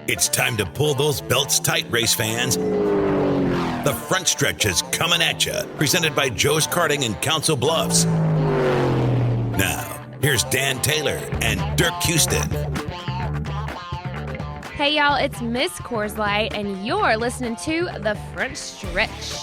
It's time to pull those belts tight, race fans. The front stretch is coming at you, presented by Joe's Karting in Council Bluffs. Now, here's Dan Taylor and Dirk Houston. Hey y'all, it's Miss Coors Light, and you're listening to The Front Stretch.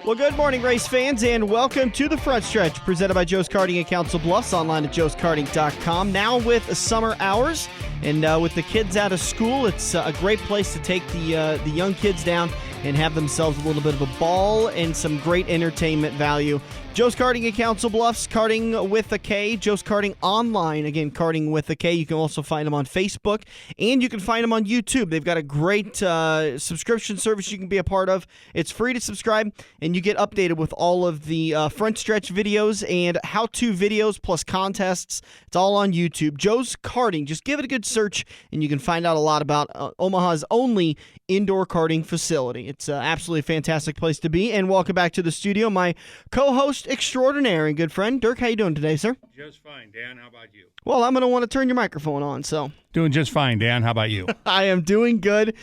Well, good morning, race fans, and welcome to The Front Stretch, presented by Joe's Karting in Council Bluffs, online at joeskarting.com. Now with summer hours, and with the kids out of school, it's a great place to take the young kids down and have themselves a little bit of a ball and some great entertainment value. Joe's Karting in Council Bluffs, Karting with a K, Joe's Karting Online, again, Karting with a K. You can also find them on Facebook, and you can find them on YouTube. They've got a great subscription service you can be a part of. It's free to subscribe, and you get updated with all of the front stretch videos and how-to videos plus contests. It's all on YouTube. Joe's Karting, just give it a good search, and you can find out a lot about Omaha's only indoor karting facility. It's absolutely a fantastic place to be, and welcome back to the studio, my co-host extraordinaire and good friend, Dirk. How you doing today, sir? Just fine, Dan. How about you? Well, I'm going to want to turn your microphone on, so. Doing just fine, Dan. How about you? I am doing good.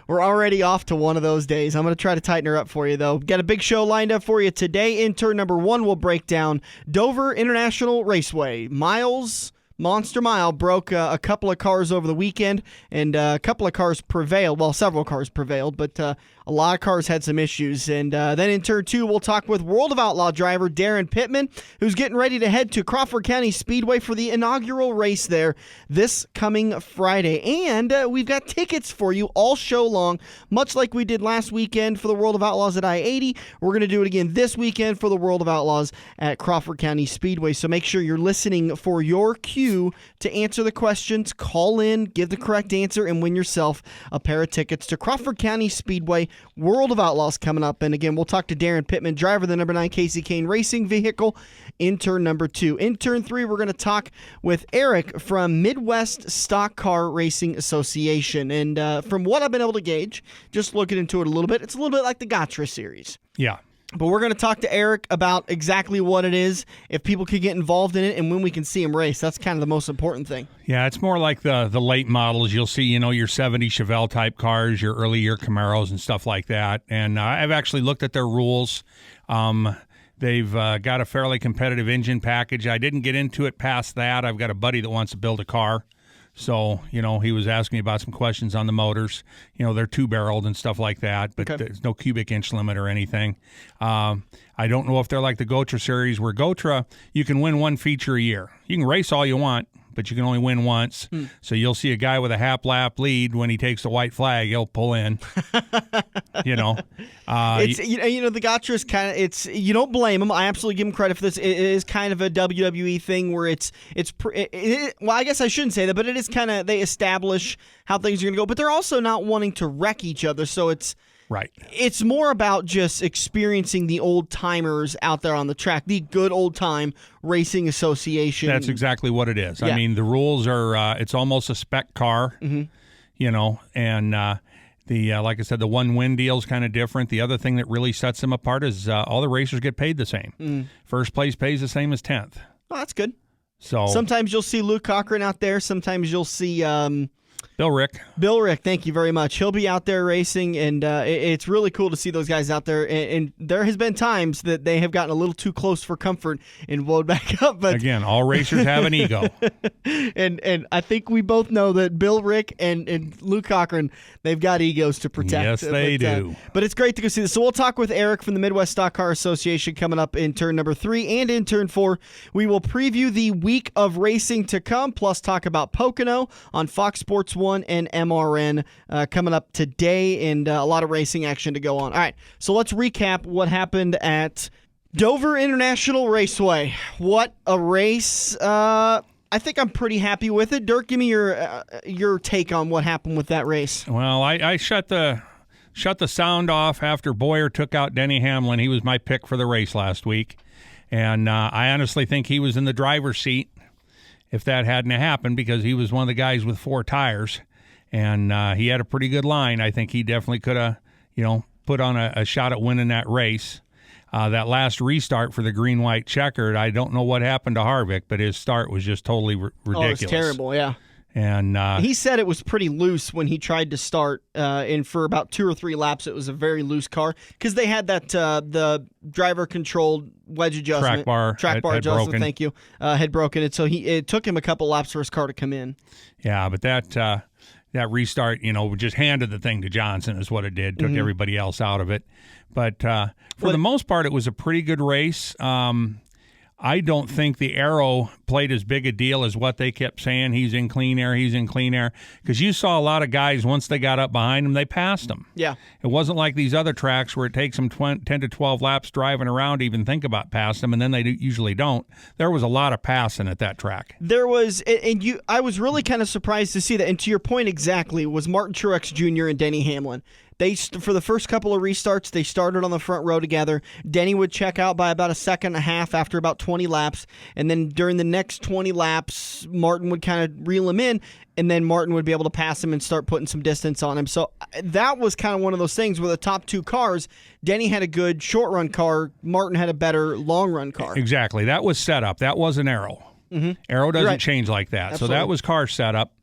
We're already off to one of those days. I'm going to try to tighten her up for you, though. Got a big show lined up for you today. In turn number 1, we'll break down Dover International Raceway. Monster Mile broke a couple of cars over the weekend, and a couple of cars prevailed. Well, several cars prevailed, but a lot of cars had some issues. And then in turn 2, we'll talk with World of Outlaw driver Daryn Pittman, who's getting ready to head to Crawford County Speedway for the inaugural race there this coming Friday. And we've got tickets for you all show long, much like we did last weekend for the World of Outlaws at I-80. We're going to do it again this weekend for the World of Outlaws at Crawford County Speedway. So make sure you're listening for your cue to answer the questions, call in, give the correct answer, and win yourself a pair of tickets to Crawford County Speedway. World of Outlaws coming up. And again, we'll talk to Daryn Pittman, driver of the number 9 Casey Kane Racing vehicle, in turn number 2. In turn 3, we're going to talk with Eric from Midwest Stockcar Racing Association. And from what I've been able to gauge, just looking into it a little bit, it's a little bit like the Gotcha series. Yeah. But we're going to talk to Eric about exactly what it is, if people could get involved in it, and when we can see him race. That's kind of the most important thing. Yeah, it's more like the late models. You'll see, your 70 Chevelle type cars, your early year Camaros and stuff like that. And I've actually looked at their rules. They've got a fairly competitive engine package. I didn't get into it past that. I've got a buddy that wants to build a car. So, he was asking me about some questions on the motors. They're 2-barreled and stuff like that, but There's no cubic inch limit or anything. I don't know if they're like the Gotra series, where Gotra, you can win one feature a year. You can race all you want, but you can only win once. So you'll see a guy with a half-lap lead. When he takes the white flag, he'll pull in. It's the Gotcha is kind of, you don't blame him. I absolutely give him credit for this. It is kind of a WWE thing where well, I guess I shouldn't say that, but it is kind of, they establish how things are going to go, but they're also not wanting to wreck each other. So it's right. It's more about just experiencing the old timers out there on the track, the good old time racing association. That's exactly what it is. Yeah. I mean, the rules are, it's almost a spec car, and like I said, the one win deal is kind of different. The other thing that really sets them apart is all the racers get paid the same. First place pays the same as 10th. Oh, that's good. So sometimes you'll see Luke Cochran out there. Sometimes you'll see Bill Rick, thank you very much. He'll be out there racing, and it's really cool to see those guys out there. And there has been times that they have gotten a little too close for comfort and blowed back up. But again, all racers have an ego. and I think we both know that Bill Rick and Luke Cochran, they've got egos to protect. Yes, they do. But it's great to go see this. So we'll talk with Eric from the Midwest Stockcar Association coming up in turn number 3. And in turn 4, we will preview the week of racing to come, plus talk about Pocono on Fox Sports 1 and MRN coming up today, and a lot of racing action to go on. All right, so let's recap what happened at Dover International Raceway. What a race. I think I'm pretty happy with it. Dirk, give me your take on what happened with that race. Well, I shut the sound off after Boyer took out Denny Hamlin. He was my pick for the race last week, and I honestly think he was in the driver's seat if that hadn't happened, because he was one of the guys with 4 tires, and he had a pretty good line. I think he definitely could have, put on a shot at winning that race. That last restart for the green-white checkered, I don't know what happened to Harvick, but his start was just totally ridiculous. Oh, it was terrible, yeah. And he said it was pretty loose when he tried to start, and for about 2 or 3 laps, it was a very loose car because they had that the driver-controlled wedge adjustment, track bar adjustment. Broken. Thank you, had broken it, so it took him a couple laps for his car to come in. Yeah, but that restart, just handed the thing to Johnson is what it did. Took everybody else out of it. But for the most part, it was a pretty good race. I don't think the Arrow played as big a deal as what they kept saying. He's in clean air, because you saw a lot of guys, once they got up behind him, they passed him. Yeah. It wasn't like these other tracks where it takes them 10 to 12 laps driving around to even think about passing them, and then they usually don't. There was a lot of passing at that track. There was, and I was really kind of surprised to see that, and to your point exactly, was Martin Truex Jr. and Denny Hamlin. For the first couple of restarts, they started on the front row together. Denny would check out by about a second and a half after about 20 laps, and then during the next 20 laps, Martin would kind of reel him in, and then Martin would be able to pass him and start putting some distance on him. So that was kind of one of those things where the top 2 cars, Denny had a good short-run car, Martin had a better long-run car. Exactly. That was set up. That was an Arrow. Arrow doesn't change like that. Absolutely. So that was car setup.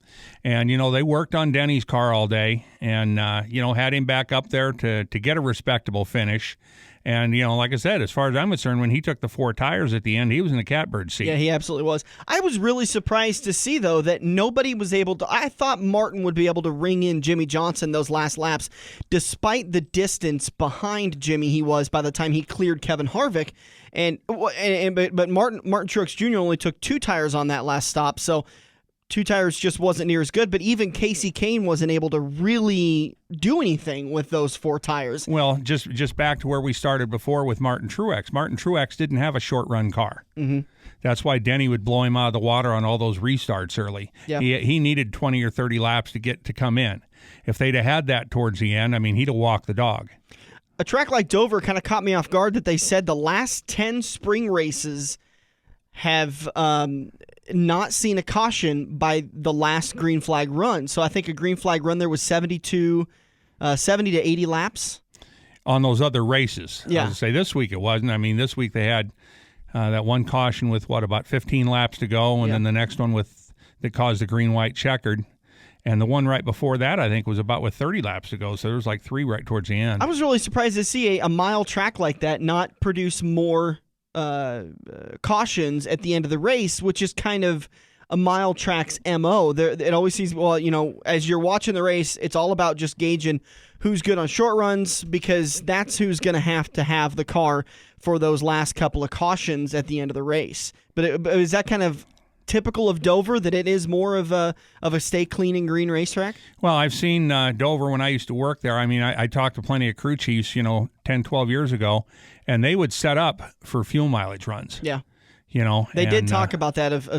And, they worked on Denny's car all day and, had him back up there to get a respectable finish. And, like I said, as far as I'm concerned, when he took the 4 tires at the end, he was in the catbird seat. Yeah, he absolutely was. I was really surprised to see, though, that nobody was able to... I thought Martin would be able to ring in Jimmy Johnson those last laps, despite the distance behind Jimmy he was by the time he cleared Kevin Harvick. But Martin Truex Jr. only took 2 tires on that last stop, so 2 tires just wasn't near as good, but even Casey Kane wasn't able to really do anything with those 4 tires. Well, just back to where we started before with Martin Truex. Martin Truex didn't have a short-run car. That's why Denny would blow him out of the water on all those restarts early. Yeah. He needed 20 or 30 laps to come in. If they'd have had that towards the end, he'd have walked the dog. A track like Dover kind of caught me off guard that they said the last 10 spring races have not seen a caution by the last green flag run. So I think a green flag run there was 70 to 80 laps. On those other races. Yeah. I was going to say this week it wasn't. This week they had that one caution with, about 15 laps to go, and then the next one that caused the green-white checkered. And the one right before that, I think, was about with 30 laps to go. So there was like 3 right towards the end. I was really surprised to see a mile track like that not produce more cautions at the end of the race, which is kind of a mile track's MO. It always seems, as you're watching the race, it's all about just gauging who's good on short runs, because that's who's going to have the car for those last couple of cautions at the end of the race. But is that kind of typical of Dover, that it is more of a stay clean and green racetrack? Well, I've seen Dover when I used to work there. I talked to plenty of crew chiefs, 10, 12 years ago, and they would set up for fuel mileage runs. Yeah. They did talk about that, of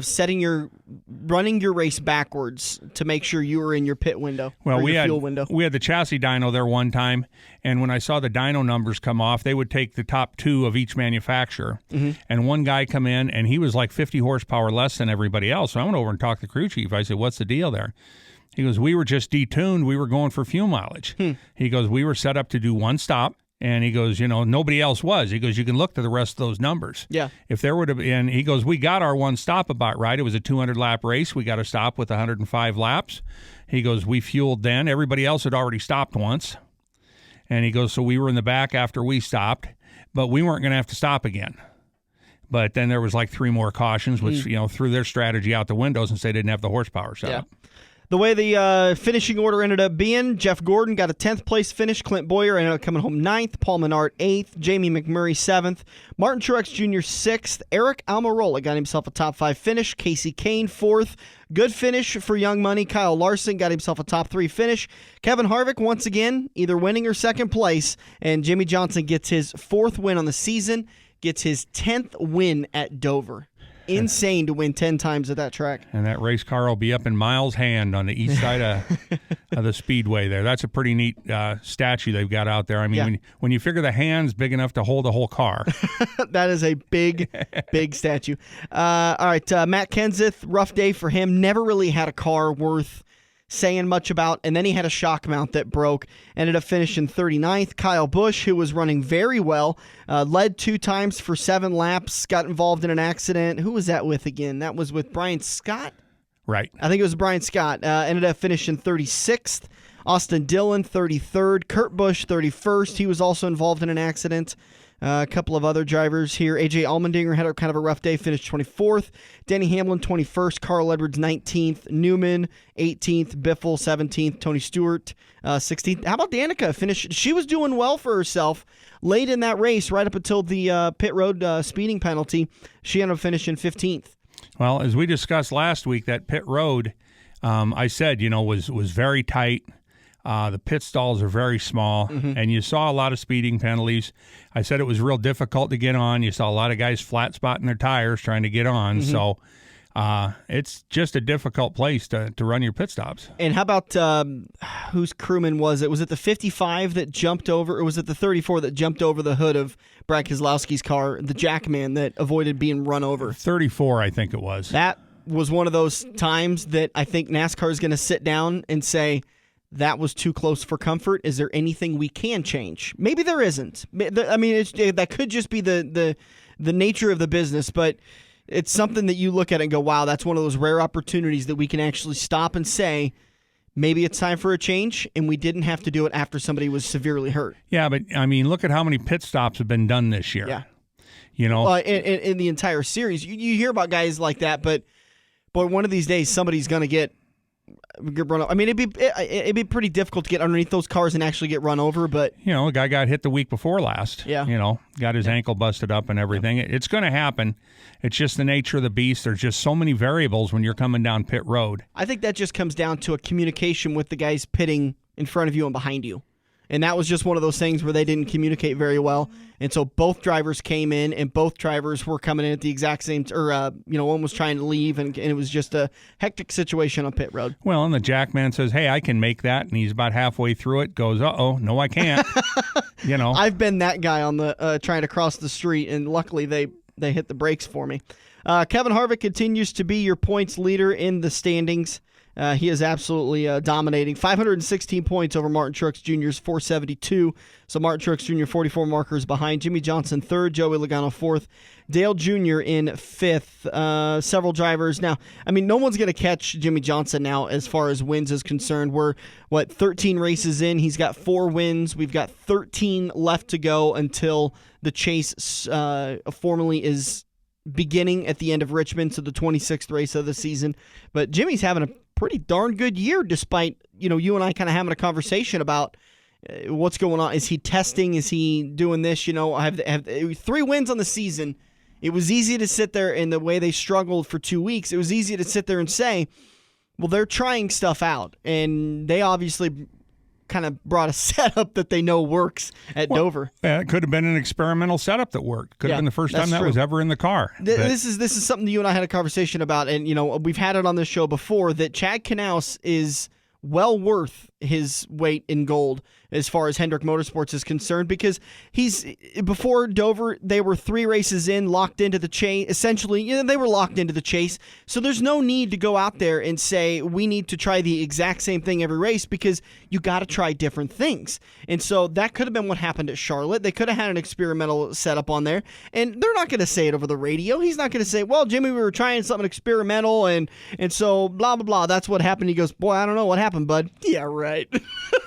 running your race backwards to make sure you were in your pit window, fuel window. We had the chassis dyno there one time, and when I saw the dyno numbers come off, they would take the top 2 of each manufacturer, and one guy come in, and he was like 50 horsepower less than everybody else. So I went over and talked to the crew chief. I said, "What's the deal there?" He goes, "We were just detuned. We were going for fuel mileage." He goes, "We were set up to do one stop." And he goes, nobody else was. He goes, you can look to the rest of those numbers. Yeah. If there would have been, he goes, we got our one stop about right. It was a 200-lap race. We got a stop with 105 laps. He goes, we fueled then. Everybody else had already stopped once. And he goes, so we were in the back after we stopped, but we weren't going to have to stop again. But then there was like 3 more cautions, which, threw their strategy out the window since they didn't have the horsepower set up. The way the finishing order ended up being, Jeff Gordon got a 10th place finish. Clint Boyer ended up coming home 9th. Paul Menard 8th. Jamie McMurray 7th. Martin Truex Jr. 6th. Eric Almirola got himself a top 5 finish. Casey Kane 4th. Good finish for Young Money. Kyle Larson got himself a top 3 finish. Kevin Harvick, once again, either winning or second place. And Jimmy Johnson gets his 4th win on the season, gets his 10th win at Dover. Insane to win 10 times at that track. And that race car will be up in Miles' hand on the east side of the speedway there. That's a pretty neat statue they've got out there. When you figure the hand's big enough to hold a whole car. That is a big, big statue. All right, Matt Kenseth, rough day for him. Never really had a car worth saying much about, and then he had a shock mount that broke, ended up finishing 39th. Kyle Busch, who was running very well, led 2 times for 7 laps, got involved in an accident. Who was that with again? That was with Brian Scott? Right. I think it was Brian Scott. Ended up finishing 36th. Austin Dillon, 33rd. Kurt Busch, 31st. He was also involved in an accident. A couple of other drivers here. AJ Allmendinger had kind of a rough day, finished 24th. Denny Hamlin, 21st. Carl Edwards, 19th. Newman, 18th. Biffle, 17th. Tony Stewart, 16th. How about Danica? She was doing well for herself late in that race, right up until the pit road speeding penalty. She ended up finishing 15th. Well, as we discussed last week, that pit road, I said, was very tight. The pit stalls are very small, and you saw a lot of speeding penalties. I said it was real difficult to get on. You saw a lot of guys flat spotting their tires trying to get on. So it's just a difficult place to run your pit stops. And how about whose crewman was it? Was it the 55 that jumped over, or was it the 34 that jumped over the hood of Brad Keselowski's car, the Jackman that avoided being run over? 34, I think it was. That was one of those times that I think NASCAR is going to sit down and say, that was too close for comfort. Is there anything we can change? Maybe there isn't. I mean, that could just be the nature of the business, but it's something that you look at and go, wow, that's one of those rare opportunities that we can actually stop and say, maybe it's time for a change, and we didn't have to do it after somebody was severely hurt. Yeah, but, I mean, look at how many pit stops have been done this year. Yeah. In the entire series. You hear about guys like that, but boy, one of these days somebody's going to get run over. I mean, it'd be pretty difficult to get underneath those cars and actually get run over, but a guy got hit the week before last. Yeah. Got his ankle busted up and everything. It's going to happen. It's just the nature of the beast. There's just so many variables when you're coming down pit road. I think that just comes down to a communication with the guys pitting in front of you and behind you. And that was just one of those things where they didn't communicate very well. And so both drivers came in, and both drivers were coming in at the exact same, one was trying to leave, and it was just a hectic situation on pit road. Well, and the Jackman says, hey, I can make that. And he's about halfway through it, goes, uh-oh, no, I can't. I've been that guy on the trying to cross the street, and luckily they hit the brakes for me. Kevin Harvick continues to be your points leader in the standings. He is absolutely dominating. 516 points over Martin Truex Jr.'s 472. So Martin Truex Jr. 44 markers behind. Jimmy Johnson third. Joey Logano fourth. Dale Jr. in fifth. Several drivers. Now, I mean, no one's going to catch Jimmy Johnson now as far as wins is concerned. We're, 13 races in. He's got 4 wins. We've got 13 left to go until the chase formally is beginning at the end of Richmond, so the 26th race of the season. But Jimmy's having a pretty darn good year, despite you and I kind of having a conversation about what's going on. Is he testing? Is he doing this? I have 3 wins on the season. It was easy to sit there, and the way they struggled for 2 weeks, it was easy to sit there and say, well, they're trying stuff out, and they obviously kind of brought a setup that they know works at Dover. It could have been an experimental setup that worked. Could have been the first time that was ever in the car. This is something that you and I had a conversation about, and we've had it on this show before, that Chad Knaus is well worth his weight in gold as far as Hendrick Motorsports is concerned, because before Dover, they were 3 races in, locked into the chase. Essentially, they were locked into the chase. So there's no need to go out there and say, we need to try the exact same thing every race, because you got to try different things. And so that could have been what happened at Charlotte. They could have had an experimental setup on there, and they're not going to say it over the radio. He's not going to say, well, Jimmy, we were trying something experimental, and so blah, blah, blah. That's what happened. He goes, boy, I don't know what happened, bud. Yeah, right.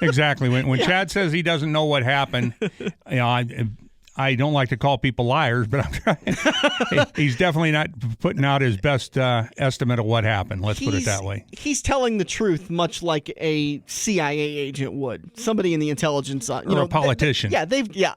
Exactly. When Chad says he doesn't know what happened, I don't like to call people liars, but I'm trying. He's definitely not putting out his best estimate of what happened. Let's put it that way. He's telling the truth, much like a CIA agent would. Somebody in the intelligence side, or a politician. Yeah.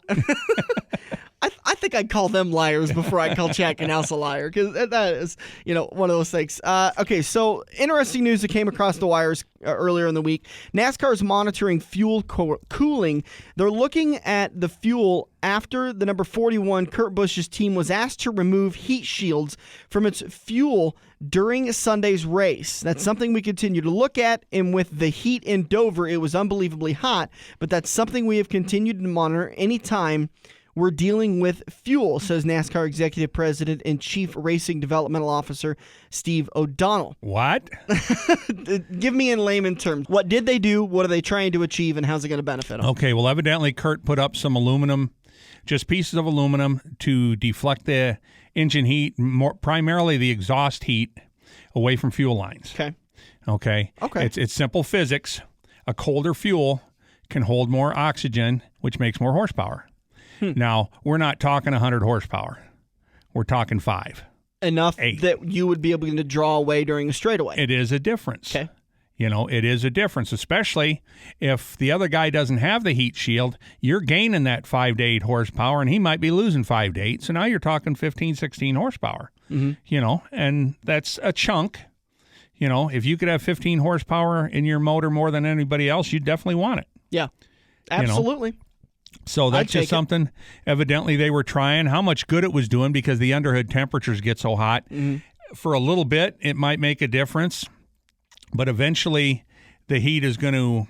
I think I'd call them liars before I call Chad Knaus a liar, because that is, one of those things. Okay, so interesting news that came across the wires earlier in the week. NASCAR is monitoring fuel cooling. They're looking at the fuel after the number 41 Kurt Busch's team was asked to remove heat shields from its fuel during Sunday's race. That's something we continue to look at, and with the heat in Dover, it was unbelievably hot, but that's something we have continued to monitor anytime we're dealing with fuel, says NASCAR Executive President and Chief Racing Developmental Officer Steve O'Donnell. What? Give me in layman terms. What did they do? What are they trying to achieve? And how's it going to benefit them? Okay, well, evidently Kurt put up some aluminum, just pieces of aluminum to deflect the engine heat, primarily the exhaust heat, away from fuel lines. Okay. It's simple physics. A colder fuel can hold more oxygen, which makes more horsepower. Now, we're not talking 100 horsepower. We're talking 5. Enough 8. that you would be able to draw away during a straightaway. It is a difference. Okay. It is a difference, especially if the other guy doesn't have the heat shield. You're gaining that 5 to 8 horsepower, and he might be losing 5 to 8. So now you're talking 15, 16 horsepower. And that's a chunk. If you could have 15 horsepower in your motor more than anybody else, you'd definitely want it. Yeah, absolutely. So that's just something evidently they were trying. How much good it was doing because the underhood temperatures get so hot. For a little bit, it might make a difference. But eventually, the heat is going to,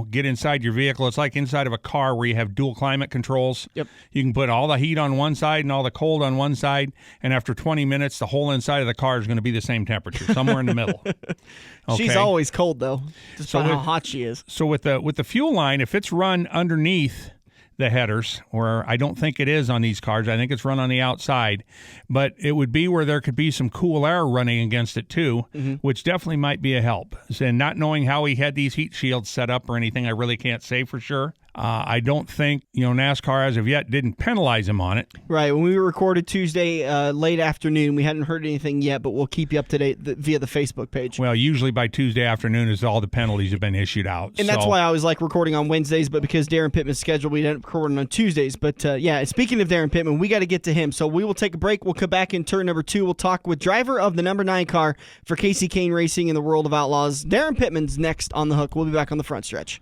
get inside your vehicle. It's like inside of a car where you have dual climate controls. Yep. You can put all the heat on one side and all the cold on one side, and after 20 minutes, the whole inside of the car is going to be the same temperature, somewhere in the middle. Okay? She's always cold, though, just by how hot she is. So with the fuel line, if it's run underneath the headers, or I don't think it is on these cars. I think it's run on the outside, but it would be where there could be some cool air running against it too, which definitely might be a help. And not knowing how he had these heat shields set up or anything, I really can't say for sure. I don't think, NASCAR as of yet didn't penalize him on it. Right. When we recorded Tuesday late afternoon, we hadn't heard anything yet, but we'll keep you up to date via the Facebook page. Well, usually by Tuesday afternoon is all the penalties have been issued out. And that's why I was recording on Wednesdays, but because Daryn Pittman's scheduled, we ended up recording on Tuesdays. But speaking of Daryn Pittman, we got to get to him. So we will take a break. We'll come back in turn number 2. We'll talk with driver of the number 9 car for Kasey Kahne Racing in the World of Outlaws. Daryn Pittman's next on the hook. We'll be back on the front stretch.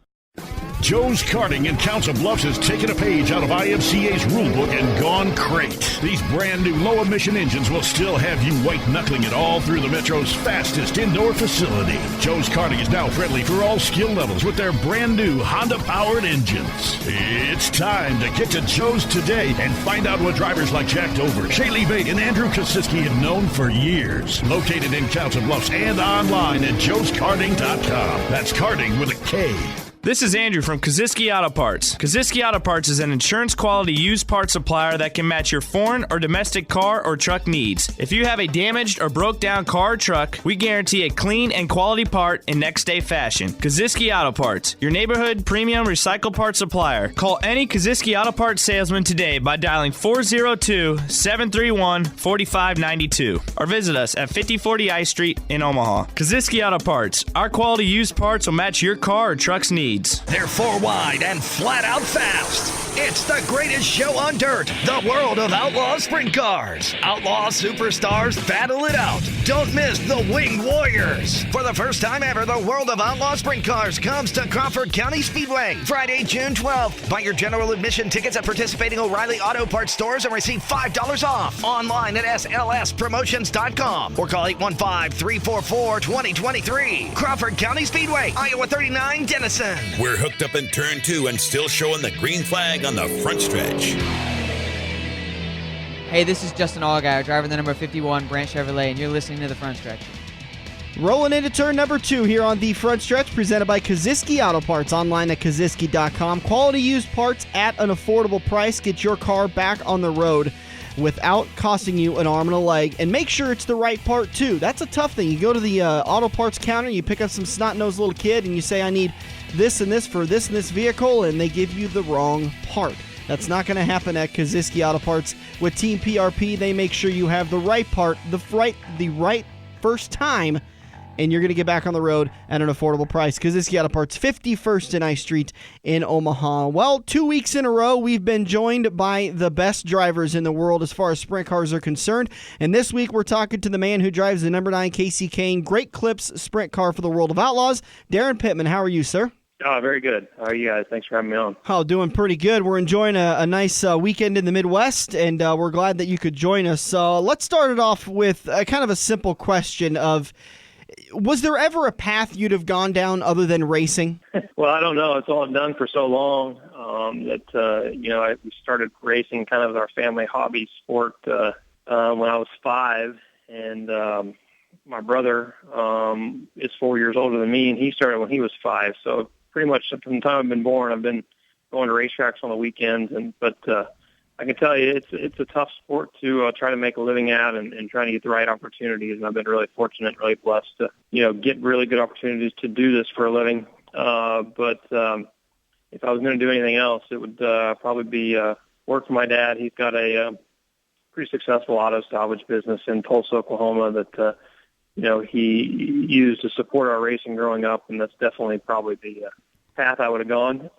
Joe's Karting in Council Bluffs has taken a page out of IMCA's rulebook and gone crate. These brand new low-emission engines will still have you white-knuckling it all through the Metro's fastest indoor facility. Joe's Karting is now friendly for all skill levels with their brand new Honda-powered engines. It's time to get to Joe's today and find out what drivers like Jack Dover, Shaylee Bate, and Andrew Kosiski have known for years. Located in Council Bluffs and online at joeskarting.com. That's karting with a K. This is Andrew from Kosiski Auto Parts. Kosiski Auto Parts is an insurance-quality used parts supplier that can match your foreign or domestic car or truck needs. If you have a damaged or broke-down car or truck, we guarantee a clean and quality part in next-day fashion. Kosiski Auto Parts, your neighborhood premium recycled parts supplier. Call any Kosiski Auto Parts salesman today by dialing 402-731-4592 or visit us at 5040 I Street in Omaha. Kosiski Auto Parts, our quality used parts will match your car or truck's needs. They're 4 wide and flat out fast. It's the greatest show on dirt, the World of Outlaws Sprint Cars. Outlaw superstars battle it out. Don't miss the Winged Warriors. For the first time ever, the World of Outlaws Sprint Cars comes to Crawford County Speedway Friday, June 12th. Buy your general admission tickets at participating O'Reilly Auto Parts stores and receive $5 off. Online at slspromotions.com or call 815-344-2023. Crawford County Speedway, Iowa 39, Denison. We're hooked up in turn 2 and still showing the green flag on the front stretch. Hey, this is Justin Allgaier, driver of the number 51 Branch Chevrolet, and you're listening to the front stretch. Rolling into turn number 2 here on the front stretch, presented by Kosiski Auto Parts, online at Kosiski.com. Quality used parts at an affordable price. Get your car back on the road without costing you an arm and a leg, and make sure it's the right part too. That's a tough thing. You go to the auto parts counter, you pick up some snot-nosed little kid, and you say, I need this and this for this and this vehicle, and they give you the wrong part. That's not going to happen at Kosiski Auto Parts. With Team PRP, they make sure you have the right part, the right first time, and you're going to get back on the road at an affordable price. Kosiski Auto Parts, 51st and I Street in Omaha. Well, 2 weeks in a row, we've been joined by the best drivers in the world as far as sprint cars are concerned. And this week, we're talking to the man who drives the number 9 Kasey Kahne Great Clips sprint car for the World of Outlaws, Daryn Pittman. How are you, sir? Oh, very good. How are you guys? Thanks for having me on. Oh, doing pretty good. We're enjoying a nice weekend in the Midwest, and we're glad that you could join us. So let's start it off with kind of a simple question of, was there ever a path you'd have gone down other than racing? Well, I don't know. It's all I've done for so long we started racing kind of as our family hobby sport when I was 5, and my brother is 4 years older than me, and he started when he was 5. So pretty much from the time I've been born, I've been going to racetracks on the weekends, but I can tell you it's a tough sport to try to make a living at and trying to get the right opportunities. And I've been really fortunate, really blessed to, get really good opportunities to do this for a living. But if I was going to do anything else, it would probably be work for my dad. He's got a pretty successful auto salvage business in Tulsa, Oklahoma that, he used to support our racing growing up. And that's definitely probably the path I would have gone.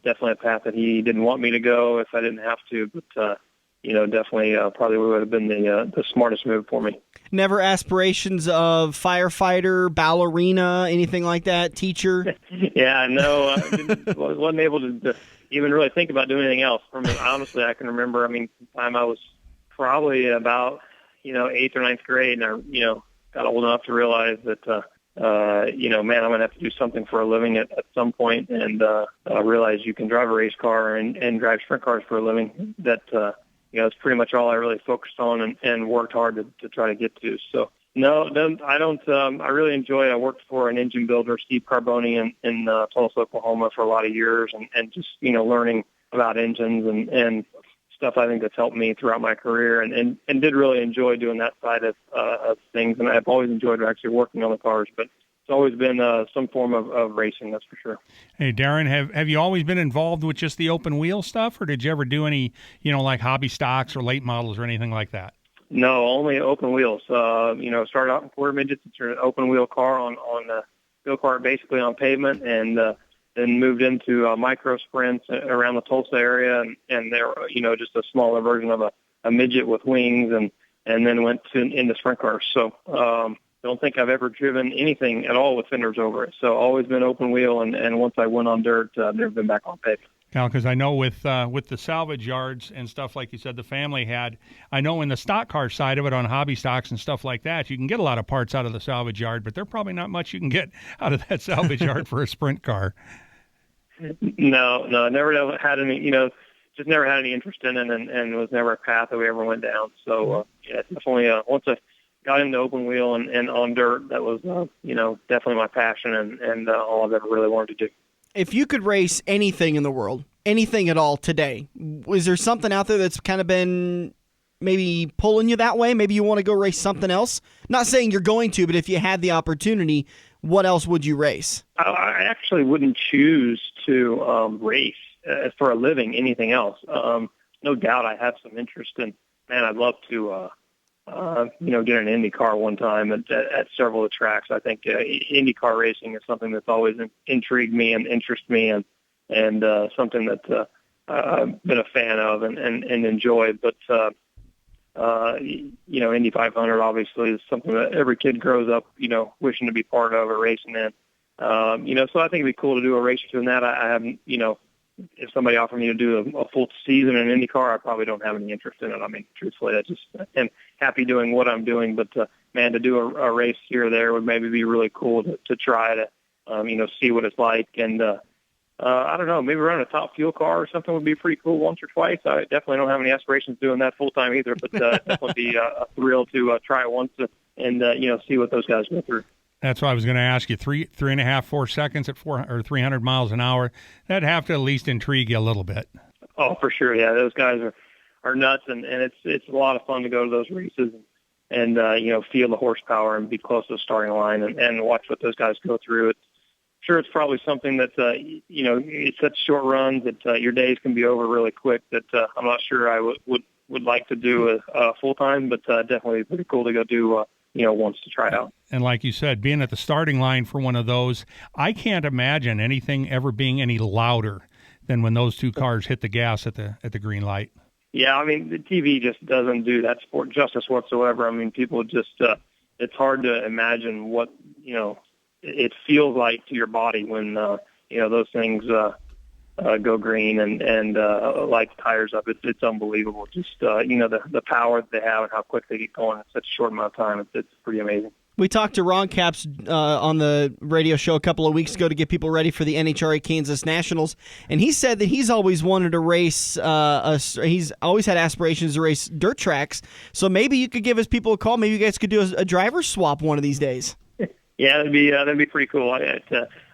Definitely a path that he didn't want me to go if I didn't have to. But, definitely probably would have been the smartest move for me. Never aspirations of firefighter, ballerina, anything like that, teacher? Yeah, no, I wasn't able to even really think about doing anything else. Honestly, I can remember, the time I was probably about, 8th or 9th grade, and I, got old enough to realize that, man, I'm going to have to do something for a living at some point, and realize you can drive a race car and drive sprint cars for a living. That, it's pretty much all I really focused on and worked hard to try to get to. So, no, I don't. I really enjoy it. I worked for an engine builder, Steve Carboni, in Tulsa, Oklahoma for a lot of years, and just, learning about engines and stuff I think that's helped me throughout my career and did really enjoy doing that side of things. And I've always enjoyed actually working on the cars, but it's always been some form of racing, that's for sure. Hey, Daryn, have you always been involved with just the open wheel stuff, or did you ever do any, like hobby stocks or late models or anything like that? No, only open wheels. Started out in quarter midgets. It's an open wheel car on the go-kart, basically on pavement, and then moved into micro sprints around the Tulsa area, and they're, just a smaller version of a midget with wings, and then went into sprint cars. So don't think I've ever driven anything at all with fenders over it. So always been open wheel, and once I went on dirt, never been back on pavement. Now, because I know with the salvage yards and stuff like you said the family had, I know in the stock car side of it on hobby stocks and stuff like that, you can get a lot of parts out of the salvage yard, but there's probably not much you can get out of that salvage yard for a sprint car. No, never had any, just never had any interest in it, and it was never a path that we ever went down. So, definitely once I got into open wheel and on dirt, that was, definitely my passion and all I've ever really wanted to do. If you could race anything in the world, anything at all today, is there something out there that's kind of been maybe pulling you that way? Maybe you want to go race something else? Not saying you're going to, but if you had the opportunity, what else would you race? I actually wouldn't choose to race for a living anything else. No doubt I have some interest in, man, I'd love to, get an Indy car one time at several of the tracks. I think Indy car racing is something that's always intrigued me and interested me and something that I've been a fan of and enjoyed. But, Indy 500 obviously is something that every kid grows up, wishing to be part of or racing in. So I think it'd be cool to do a race or two in that. I haven't, if somebody offered me to do a full season in IndyCar, I probably don't have any interest in it. Truthfully, I just am happy doing what I'm doing. But, to do a race here or there would maybe be really cool to try to, see what it's like. And, I don't know, maybe run a top fuel car or something would be pretty cool once or twice. I definitely don't have any aspirations doing that full time either, but definitely be a thrill to try it once and see what those guys go through. That's what I was going to ask you. 3.5, 4 seconds at 300 miles an hour. That'd have to at least intrigue you a little bit. Oh, for sure. Yeah, those guys are nuts, and it's a lot of fun to go to those races and feel the horsepower and be close to the starting line and watch what those guys go through. It's probably something that it's such short runs that your days can be over really quick. That I'm not sure I would like to do full time, but definitely pretty cool to go do. Once to try out. And like you said, being at the starting line for one of those, I can't imagine anything ever being any louder than when those two cars hit the gas at the green light. Yeah, the TV just doesn't do that sport justice whatsoever. People just, it's hard to imagine what, it feels like to your body when, those things go green and light the tires up. It's unbelievable. Just, the power that they have and how quick they get going in such a short amount of time. It's pretty amazing. We talked to Ron Capps on the radio show a couple of weeks ago to get people ready for the NHRA Kansas Nationals, and he said that he's always wanted to race, he's always had aspirations to race dirt tracks, so maybe you could give his people a call. Maybe you guys could do a driver's swap one of these days. Yeah, that'd be pretty cool.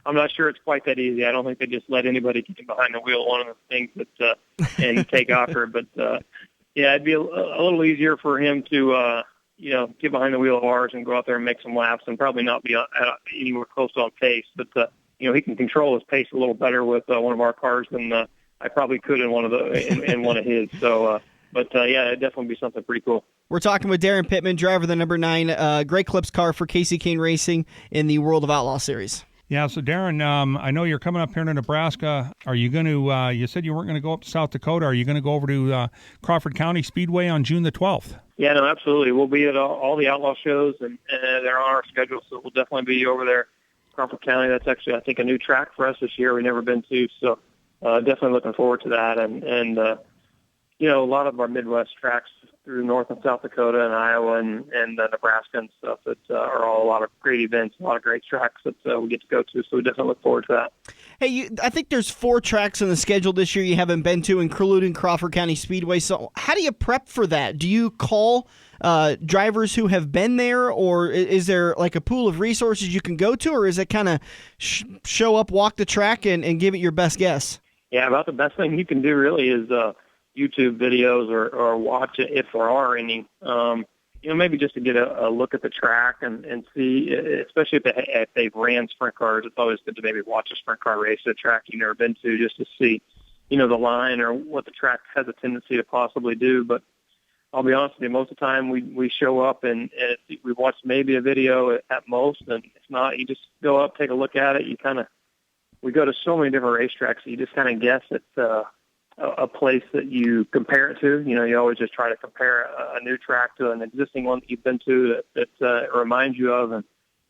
I'm not sure it's quite that easy. I don't think they just let anybody get behind the wheel one of the things that and take after it. But yeah, it'd be a little easier for him to get behind the wheel of ours and go out there and make some laps, and probably not be anywhere close to on pace. But he can control his pace a little better with one of our cars than I probably could in one of his. So. But, yeah, it'd definitely be something pretty cool. We're talking with Daryn Pittman, driver of the number 9 Great Clips car for Casey Kane Racing in the World of Outlaws series. Yeah, so Daryn, I know you're coming up here to Nebraska. Are you going to, you said you weren't going to go up to South Dakota. Are you going to go over to Crawford County Speedway on June the 12th? Yeah, no, absolutely. We'll be at all the Outlaw shows, and they're on our schedule, so we'll definitely be over there. Crawford County, that's actually, I think, a new track for us this year we've never been to, so definitely looking forward to that. And a lot of our Midwest tracks through North and South Dakota and Iowa and Nebraska and stuff that are all a lot of great events, a lot of great tracks that we get to go to. So we definitely look forward to that. Hey, I think there's 4 tracks on the schedule this year you haven't been to, including Crawford County Speedway. So how do you prep for that? Do you call drivers who have been there, or is there like a pool of resources you can go to, or is it kind of show up, walk the track, and give it your best guess? Yeah, about the best thing you can do really is YouTube videos or watch it if there are any, maybe just to get a look at the track and see, especially if they've ran sprint cars, it's always good to maybe watch a sprint car race at a track you've never been to just to see, the line or what the track has a tendency to possibly do. But I'll be honest with you, most of the time we show up and we watch maybe a video at most, and if not, you just go up, take a look at it. We go to so many different racetracks, so you just kind of guess at a place that you compare it to. You always just try to compare a new track to an existing one that you've been to that reminds you of,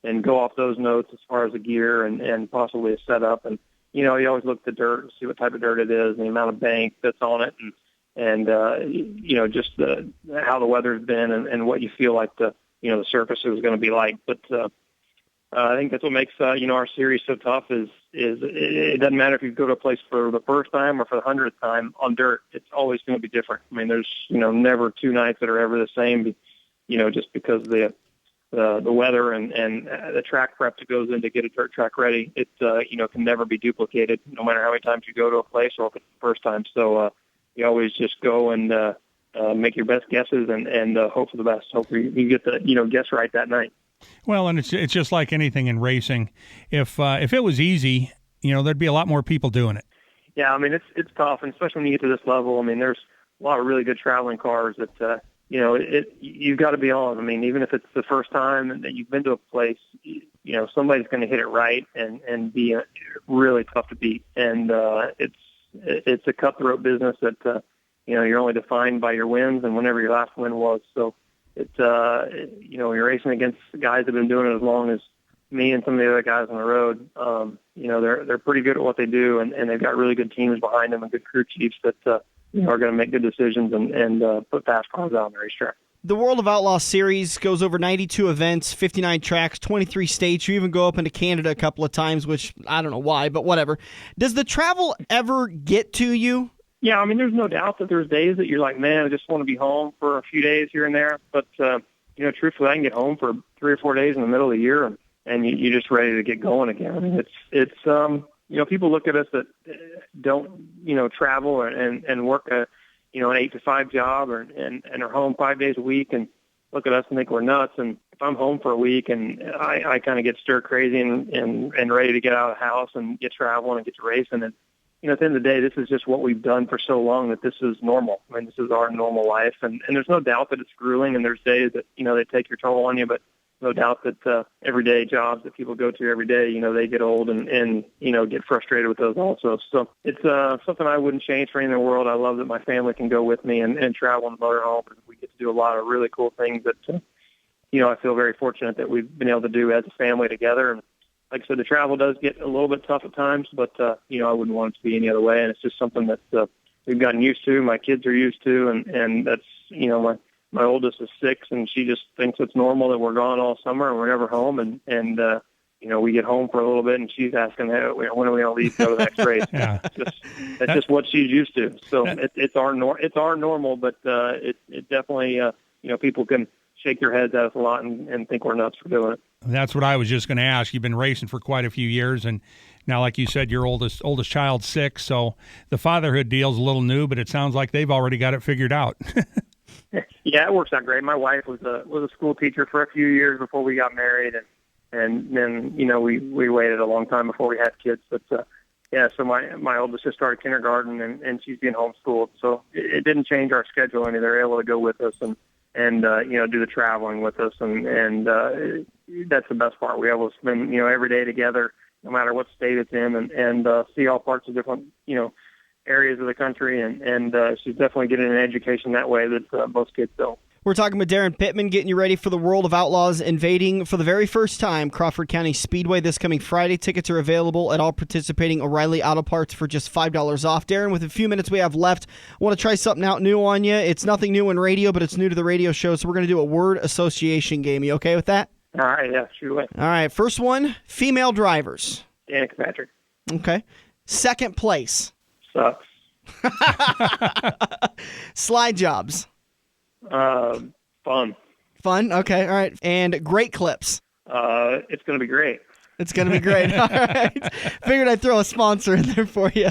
and go off those notes as far as the gear and possibly a setup. And, you always look at the dirt and see what type of dirt it is and the amount of bank that's on it and just how the weather's been and what you feel like the surface is going to be like. But I think that's what makes our series so tough is it doesn't matter if you go to a place for the first time or for the 100th time on dirt. It's always going to be different. I mean, there's never 2 nights that are ever the same. Just because the weather and the track prep that goes in to get a dirt track ready, it can never be duplicated, no matter how many times you go to a place or if it's the first time. So you always just go and make your best guesses and hope for the best. Hopefully you get the guess right that night. Well, and it's just like anything in racing. If it was easy, there'd be a lot more people doing it. Yeah, I mean it's tough, and especially when you get to this level. I mean, there's a lot of really good traveling cars that you've got to be on. I mean, even if it's the first time that you've been to a place, somebody's going to hit it right and be really tough to beat. And it's a cutthroat business that you're only defined by your wins and whenever your last win was. So. It's you're racing against guys that have been doing it as long as me and some of the other guys on the road. They're pretty good at what they do, and they've got really good teams behind them and good crew chiefs that are going to make good decisions and put fast cars out on the racetrack. The World of Outlaws series goes over 92 events, 59 tracks, 23 states. You even go up into Canada a couple of times, which I don't know why, but whatever. Does the travel ever get to you? Yeah, I mean, there's no doubt that there's days that you're like, man, I just want to be home for a few days here and there. But, truthfully, I can get home for 3 or 4 days in the middle of the year, and you're just ready to get going again. I mean, it's people look at us that don't, travel and work an 8-to-5 job and are home 5 days a week and look at us and think we're nuts. And if I'm home for a week and I kind of get stir crazy and ready to get out of the house and get traveling and get to racing, and at the end of the day, this is just what we've done for so long that this is normal. I mean, this is our normal life. And there's no doubt that it's grueling, and there's days that, they take your toll on you, but no doubt that everyday jobs that people go to every day, they get old and get frustrated with those also. So it's something I wouldn't change for anything in the world. I love that my family can go with me and travel in the motorhome. We get to do a lot of really cool things that, I feel very fortunate that we've been able to do as a family together. And like I said, the travel does get a little bit tough at times, but, I wouldn't want it to be any other way. And it's just something that we've gotten used to, my kids are used to, and that's, my oldest is 6, and she just thinks it's normal that we're gone all summer and we're never home. And we get home for a little bit, and she's asking, hey, when are we going to leave to go to the next race? Yeah. That's just what she's used to. So it's our normal, but it definitely, people can shake their heads at us a lot and think we're nuts for doing it. That's what I was just going to ask. You've been racing for quite a few years, and now, like you said, your oldest child's 6, so the fatherhood deal's a little new, but it sounds like they've already got it figured out. Yeah, it works out great. My wife was a school teacher for a few years before we got married, and then we waited a long time before we had kids. But so my oldest just started kindergarten, and she's being homeschooled, so it didn't change our schedule any. They're able to go with us and do the traveling with us, and that's the best part. We're able to spend every day together, no matter what state it's in, and see all parts of different areas of the country, and she's definitely getting an education that way that most kids don't. We're talking with Daryn Pittman, getting you ready for the World of Outlaws invading for the very first time Crawford County Speedway this coming Friday. Tickets are available at all participating O'Reilly Auto Parts for just $5 off. Daryn, with the few minutes we have left, I want to try something out new on you. It's nothing new in radio, but it's new to the radio show, so we're going to do a word association game. You okay with that? All right, yeah, shoot away. All right, first one, female drivers. Danica Patrick. Okay. Second place. Sucks. Slide jobs. Fun. Fun, okay, all right. And great clips. It's going to be great. It's going to be great. All right. Figured I'd throw a sponsor in there for you.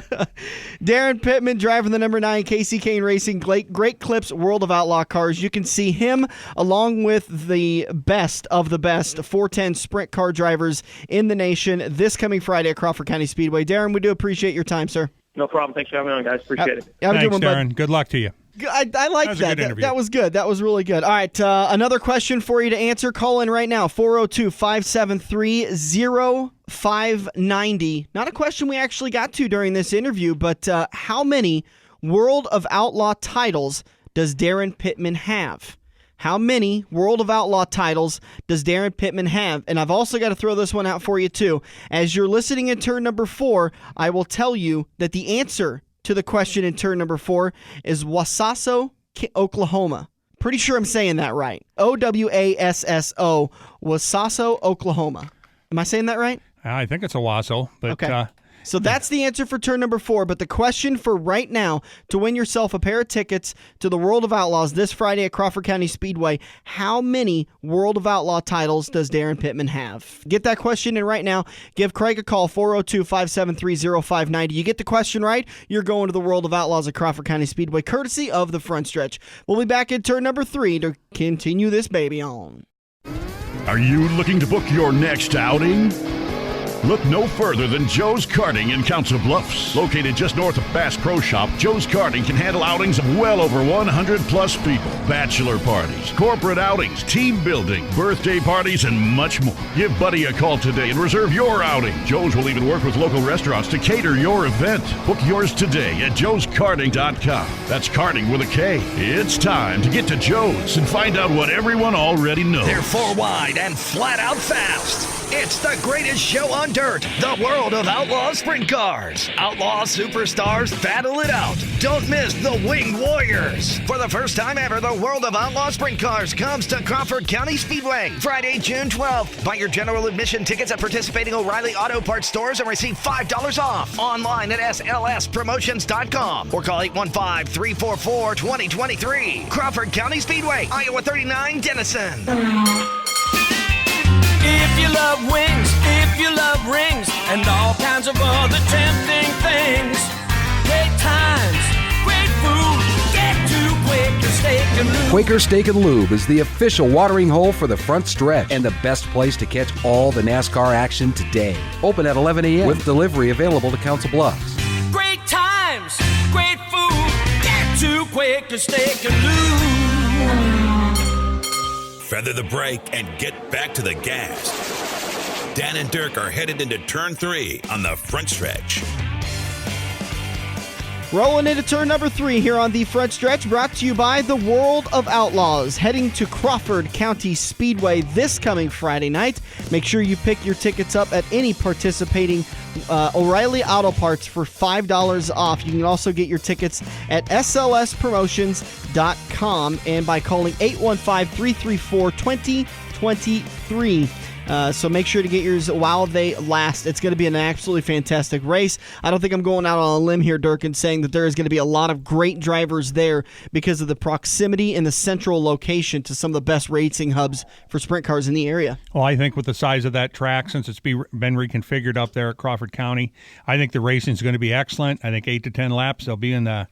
Daryn Pittman driving the number 9 Casey Kane Racing Great Clips World of Outlaw cars. You can see him along with the best of the best 410 sprint car drivers in the nation this coming Friday at Crawford County Speedway. Daryn, we do appreciate your time, sir. No problem. Thanks for having me on, guys. Appreciate it. Have a good Thanks, one, Daryn. bud. Good luck to you. I like that. That was good. That was really good. All right, another question for you to answer. Call in right now, 402-573-0590. Not a question we actually got to during this interview, but how many World of Outlaw titles does Daryn Pittman have? How many World of Outlaw titles does Daryn Pittman have? And I've also got to throw this one out for you, too. As you're listening in turn number 4, I will tell you that the answer to the question in turn number 4 is Wasasso, Oklahoma. Pretty sure I'm saying that right. Owasso, Wasasso, Oklahoma. Am I saying that right? I think it's Owasso, but okay. So that's the answer for turn number 4. But the question for right now to win yourself a pair of tickets to the World of Outlaws this Friday at Crawford County Speedway, how many World of Outlaw titles does Daryn Pittman have? Get that question in right now. Give Craig a call, 402-573-0590. You get the question right, you're going to the World of Outlaws at Crawford County Speedway, courtesy of the Front Stretch. We'll be back in turn number 3 to continue this baby on. Are you looking to book your next outing? Look no further than Joe's Karting in Council Bluffs. Located just north of Bass Pro Shop, Joe's Karting can handle outings of well over 100-plus people. Bachelor parties, corporate outings, team building, birthday parties, and much more. Give Buddy a call today and reserve your outing. Joe's will even work with local restaurants to cater your event. Book yours today at joeskarting.com. That's karting with a K. It's time to get to Joe's and find out what everyone already knows. They're 4 wide and flat out fast. It's the greatest show on dirt, the World of Outlaws Sprint Cars. Outlaw superstars battle it out. Don't miss the Winged Warriors. For the first time ever, the World of Outlaw Sprint Cars comes to Crawford County Speedway, Friday, June 12th. Buy your general admission tickets at participating O'Reilly Auto Parts stores and receive $5 off. Online at slspromotions.com or call 815-344-2023. Crawford County Speedway, Iowa 39, Denison. If you love wings, if you love rings, and all kinds of other tempting things, great times, great food, get to Quaker Steak and Lube. Quaker Steak and Lube is the official watering hole for the Front Stretch and the best place to catch all the NASCAR action today. Open at 11 a.m. with delivery available to Council Bluffs. Great times, great food, get to Quaker Steak and Lube. Feather the brake and get back to the gas. Dan and Dirk are headed into turn 3 on the Front Stretch. Rolling into turn number 3 here on the Front Stretch, brought to you by the World of Outlaws, heading to Crawford County Speedway this coming Friday night. Make sure you pick your tickets up at any participating O'Reilly Auto Parts for $5 off. You can also get your tickets at slspromotions.com and by calling 815-334-2023. So make sure to get yours while they last. It's going to be an absolutely fantastic race. I don't think I'm going out on a limb here, Dirk, and saying that there is going to be a lot of great drivers there because of the proximity and the central location to some of the best racing hubs for sprint cars in the area. Well, I think with the size of that track, since it's been reconfigured up there at Crawford County, I think the racing is going to be excellent. I think 8 to 10 laps, they'll be in the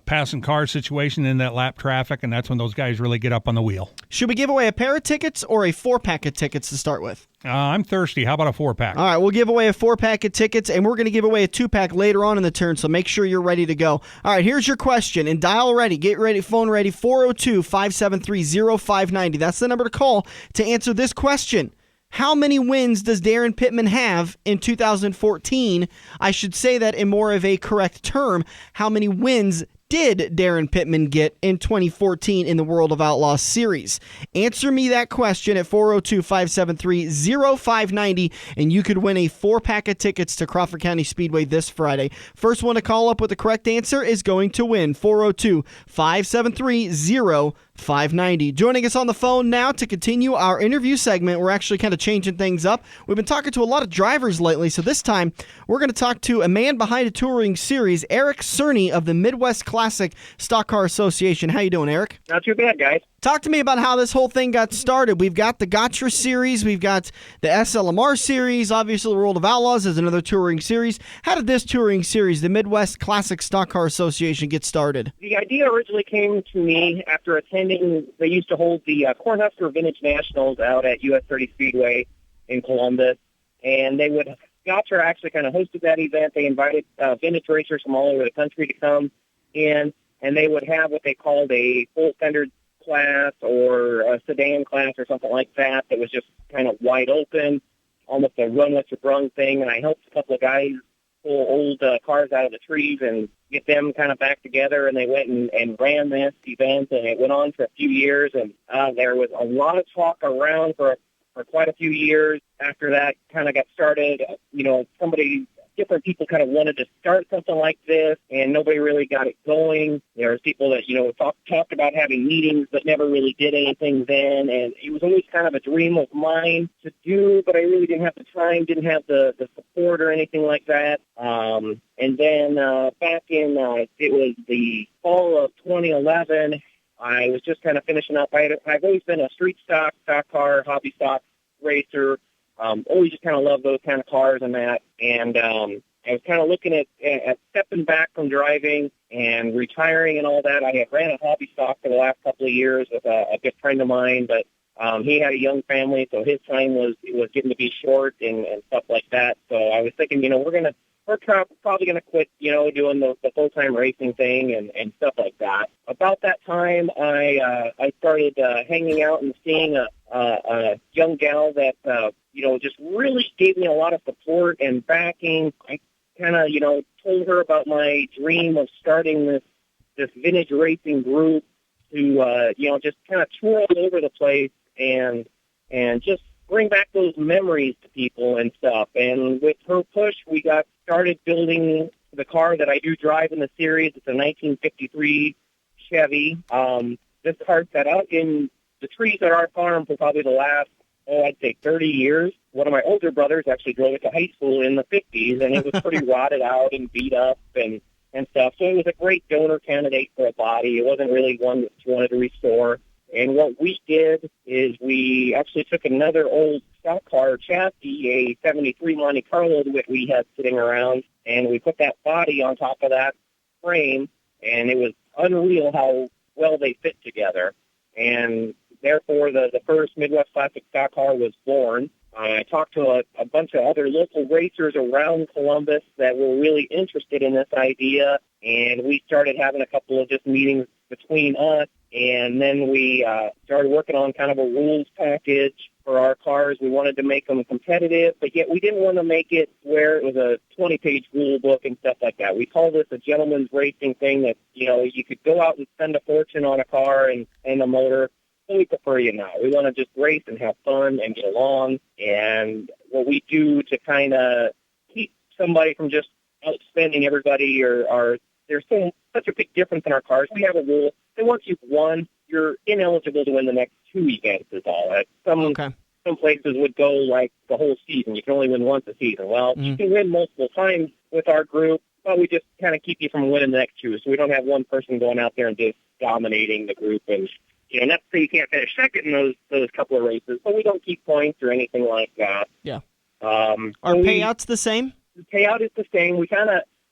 passing car situation in that lap traffic, and that's when those guys really get up on the wheel. Should we give away a pair of tickets or a 4-pack of tickets to start with? I'm thirsty. How about a 4-pack? All right, we'll give away a 4-pack of tickets, and we're going to give away a 2-pack later on in the turn, so make sure you're ready to go. All right, here's your question, and dial ready. Get ready, phone ready, 402-573-0590. That's the number to call to answer this question. How many wins does Daryn Pittman have in 2014? I should say that in more of a correct term. How many wins did Daryn Pittman get in 2014 in the World of Outlaws series? Answer me that question at 402-573-0590, and you could win a 4-pack of tickets to Crawford County Speedway this Friday. First one to call up with the correct answer is going to win. 402-573-0590. Joining us on the phone now to continue our interview segment. We're actually kind of changing things up. We've been talking to a lot of drivers lately, so this time we're going to talk to a man behind a touring series, Eric Cerny of the Midwest Classic Stockcar Association. How you doing, Eric? Not too bad, guys. Talk to me about how this whole thing got started. We've got the Gotcha series, we've got the SLMR series, obviously the World of Outlaws is another touring series. How did this touring series, the Midwest Classic Stockcar Association, get started? The idea originally came to me after attending, they used to hold the Cornhusker Vintage Nationals out at US 30 Speedway in Columbus, and they would, Gotcha actually kind of hosted that event. They invited vintage racers from all over the country to come in, and they would have what they called a full fender class or a sedan class or something like that was just kind of wide open, almost a run what you brung thing. And I helped a couple of guys pull old cars out of the trees and get them kind of back together. And they went and ran this event, and it went on for a few years. And there was a lot of talk around for quite a few years. After that kind of got started, different people kind of wanted to start something like this, and nobody really got it going. There was people that, talked about having meetings but never really did anything then, and it was always kind of a dream of mine to do, but I really didn't have the time, didn't have the support or anything like that. And then back in, it was the fall of 2011, I was just kind of finishing up. I've always been a street stock car, hobby stock racer. Always just kind of love those kind of cars and that. And I was kind of looking at stepping back from driving and retiring and all that. I had ran a hobby stock for the last couple of years with a good friend of mine, but he had a young family, so his time was getting to be short and stuff like that. So I was thinking, we're probably going to quit, doing the full-time racing thing and stuff like that. About that time, I started hanging out and seeing a young gal that, just really gave me a lot of support and backing. I kind of, told her about my dream of starting this vintage racing group to, just kind of tour all over the place and just bring back those memories to people and stuff. And with her push, we got started building the car that I do drive in the series. It's a 1953 Chevy. This car sat out in the trees at our farm for probably the last, I'd say 30 years. One of my older brothers actually drove it to high school in the 50s, and it was pretty rotted out and beat up and stuff. So it was a great donor candidate for a body. It wasn't really one that you wanted to restore. And what we did is we actually took another old stock car chassis, a 73 Monte Carlo that we had sitting around, and we put that body on top of that frame, and it was unreal how well they fit together. And therefore, the first Midwest Classic Stock Car was born. I talked to a bunch of other local racers around Columbus that were really interested in this idea, and we started having a couple of just meetings between us, and then we started working on kind of a rules package for our cars. We wanted to make them competitive, but yet we didn't want to make it where it was a 20-page rule book and stuff like that. We call this a gentleman's racing thing that, you could go out and spend a fortune on a car and a motor. So we prefer you not. We want to just race and have fun and get along. And what we do to kind of keep somebody from just outspending everybody or there's such a big difference in our cars. We have a rule that once you've won, you're ineligible to win the next 2 events is all. some places would go like the whole season. You can only win once a season. Well, you can win multiple times with our group, but we just kind of keep you from winning the next two. So we don't have one person going out there and just dominating the group. And, not to say you can't finish second in those couple of races, but we don't keep points or anything like that. Yeah. Are payouts the same? The payout is the same.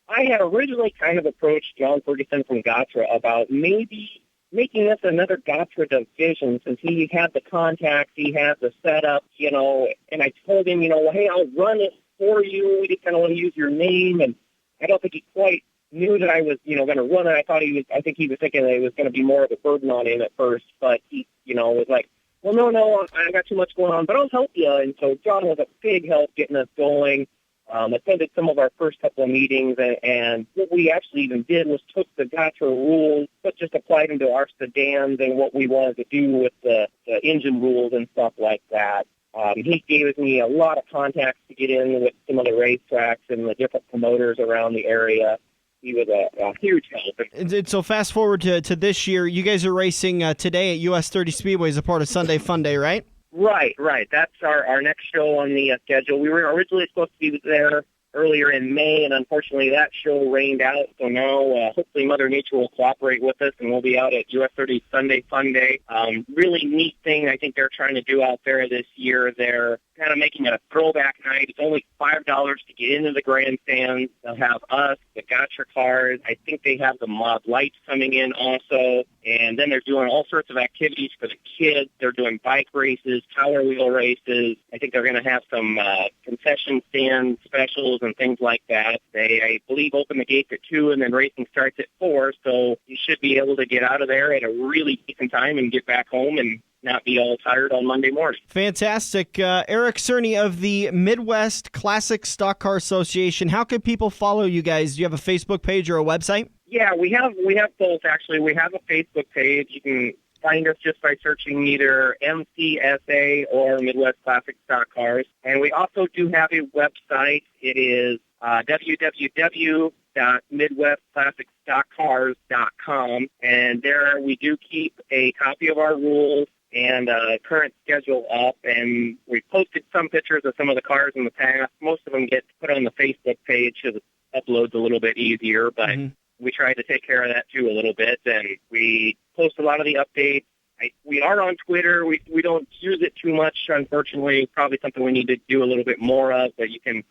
I had originally kind of approached John Ferguson from Gatra about maybe making this another Gatra division, since he had the contacts, he had the setup, and I told him, hey, I'll run it for you. We just kind of want to use your name, and I don't think he quite knew that I was, going to run it. I think he was thinking that it was going to be more of a burden on him at first, but he, was like, well, no, I got too much going on, but I'll help you. And so John was a big help getting us going. Attended some of our first couple of meetings, and what we actually even did was took the Gatra rules, but just applied them to our sedans and what we wanted to do with the engine rules and stuff like that. He gave me a lot of contacts to get in with some of the racetracks and the different promoters around the area. He was a huge help. And so fast forward to this year, you guys are racing today at US 30 Speedway as a part of Sunday Fun Day, right? Right. That's our next show on the schedule. We were originally supposed to be there earlier in May, and unfortunately that show rained out. So now hopefully Mother Nature will cooperate with us, and we'll be out at US 30 Sunday Fun Day. Really neat thing I think they're trying to do out there this year. They're kind of making it a throwback night. It's only $5 to get into the grandstands. They'll have us, the Gatra cars. I think they have the mod lights coming in also. And then they're doing all sorts of activities for the kids. They're doing bike races, power wheel races. I think they're going to have some concession stand specials and things like that. They, I believe, open the gates at 2, and then racing starts at 4. So you should be able to get out of there at a really decent time and get back home and not be all tired on Monday morning. Fantastic. Eric Cerny of the Midwest Classic Stockcar Association. How can people follow you guys? Do you have a Facebook page or a website? Yeah, we have both, actually. We have a Facebook page. You can find us just by searching either MCSA or Midwest Classic Stock Cars. And we also do have a website. It is www.midwestclassicstockcars.com. And there we do keep a copy of our rules and current schedule up, and we posted some pictures of some of the cars in the past. Most of them get put on the Facebook page, so the upload's a little bit easier, but we try to take care of that too a little bit, and we post a lot of the updates. We are on Twitter. We don't use it too much, unfortunately. Probably something we need to do a little bit more of, but you can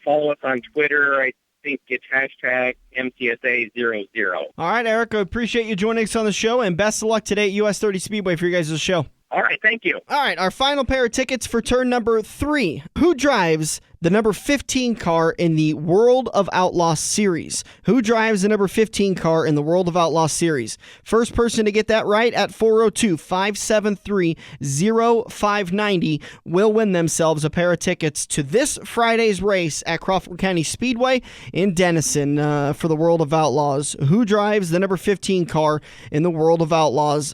follow us on Twitter. I think it's hashtag MCSA00. All right, Eric, I appreciate you joining us on the show, and best of luck today at US 30 Speedway for you guys' show. All right, thank you. All right, our final pair of tickets for turn number 3. Who drives the number 15 car in the World of Outlaws series? Who drives the number 15 car in the World of Outlaws series? First person to get that right at 402-573-0590 will win themselves a pair of tickets to this Friday's race at Crawford County Speedway in Denison for the World of Outlaws. Who drives the number 15 car in the World of Outlaws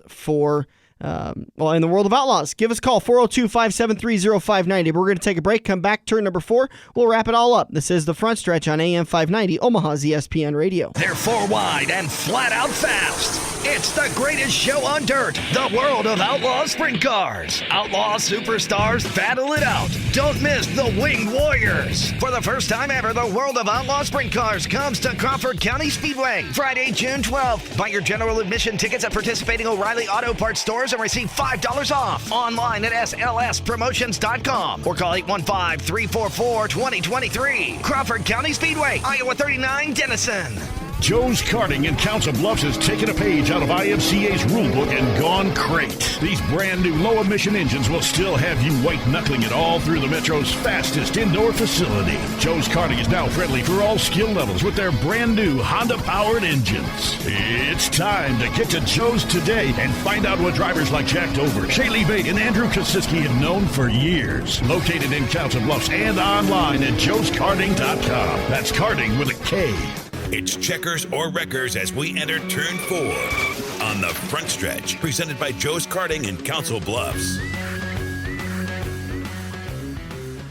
in the World of Outlaws? Give us a call, 402-573-0590. We're going to take a break, come back, turn number 4. We'll wrap it all up. This is The Front Stretch on AM 590, Omaha's ESPN Radio. They're 4 wide and flat out fast. It's the greatest show on dirt, the World of Outlaws Sprint Cars. Outlaw superstars battle it out. Don't miss the Winged Warriors. For the first time ever, the World of Outlaws Sprint Cars comes to Crawford County Speedway, Friday, June 12th. Buy your general admission tickets at participating O'Reilly Auto Parts stores and receive $5 off. Online at slspromotions.com or call 815-344-2023. Crawford County Speedway, Iowa 39, Denison. Joe's Karting in Council Bluffs has taken a page out of IMCA's rulebook and gone crate. These brand new low-emission engines will still have you white-knuckling it all through the Metro's fastest indoor facility. Joe's Karting is now friendly for all skill levels with their brand new Honda-powered engines. It's time to get to Joe's today and find out what drivers like Jack Dover, Shaylee Bate, and Andrew Kosiski have known for years. Located in Council Bluffs and online at joeskarting.com. That's karting with a K. It's checkers or wreckers as we enter turn 4 on The Front Stretch, presented by Joe's Karting in Council Bluffs.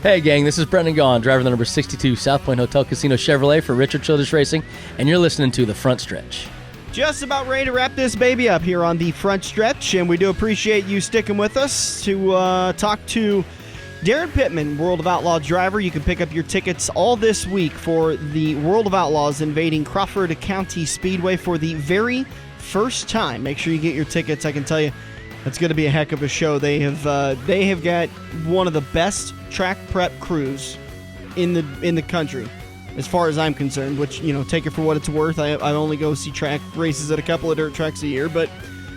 Hey gang, this is Brendan Gaughan, driver of the number 62 South Point Hotel Casino Chevrolet for Richard Childress Racing, and you're listening to The Front Stretch. Just about ready to wrap this baby up here on the front stretch, and we do appreciate you sticking with us to talk to Daryn Pittman, World of Outlaws driver. You can pick up your tickets all this week for the World of Outlaws invading Crawford County Speedway for the very first time. Make sure you get your tickets. I can tell you, it's going to be a heck of a show. They have got one of the best track prep crews in the country, as far as I'm concerned, which, take it for what it's worth. I only go see track races at a couple of dirt tracks a year, but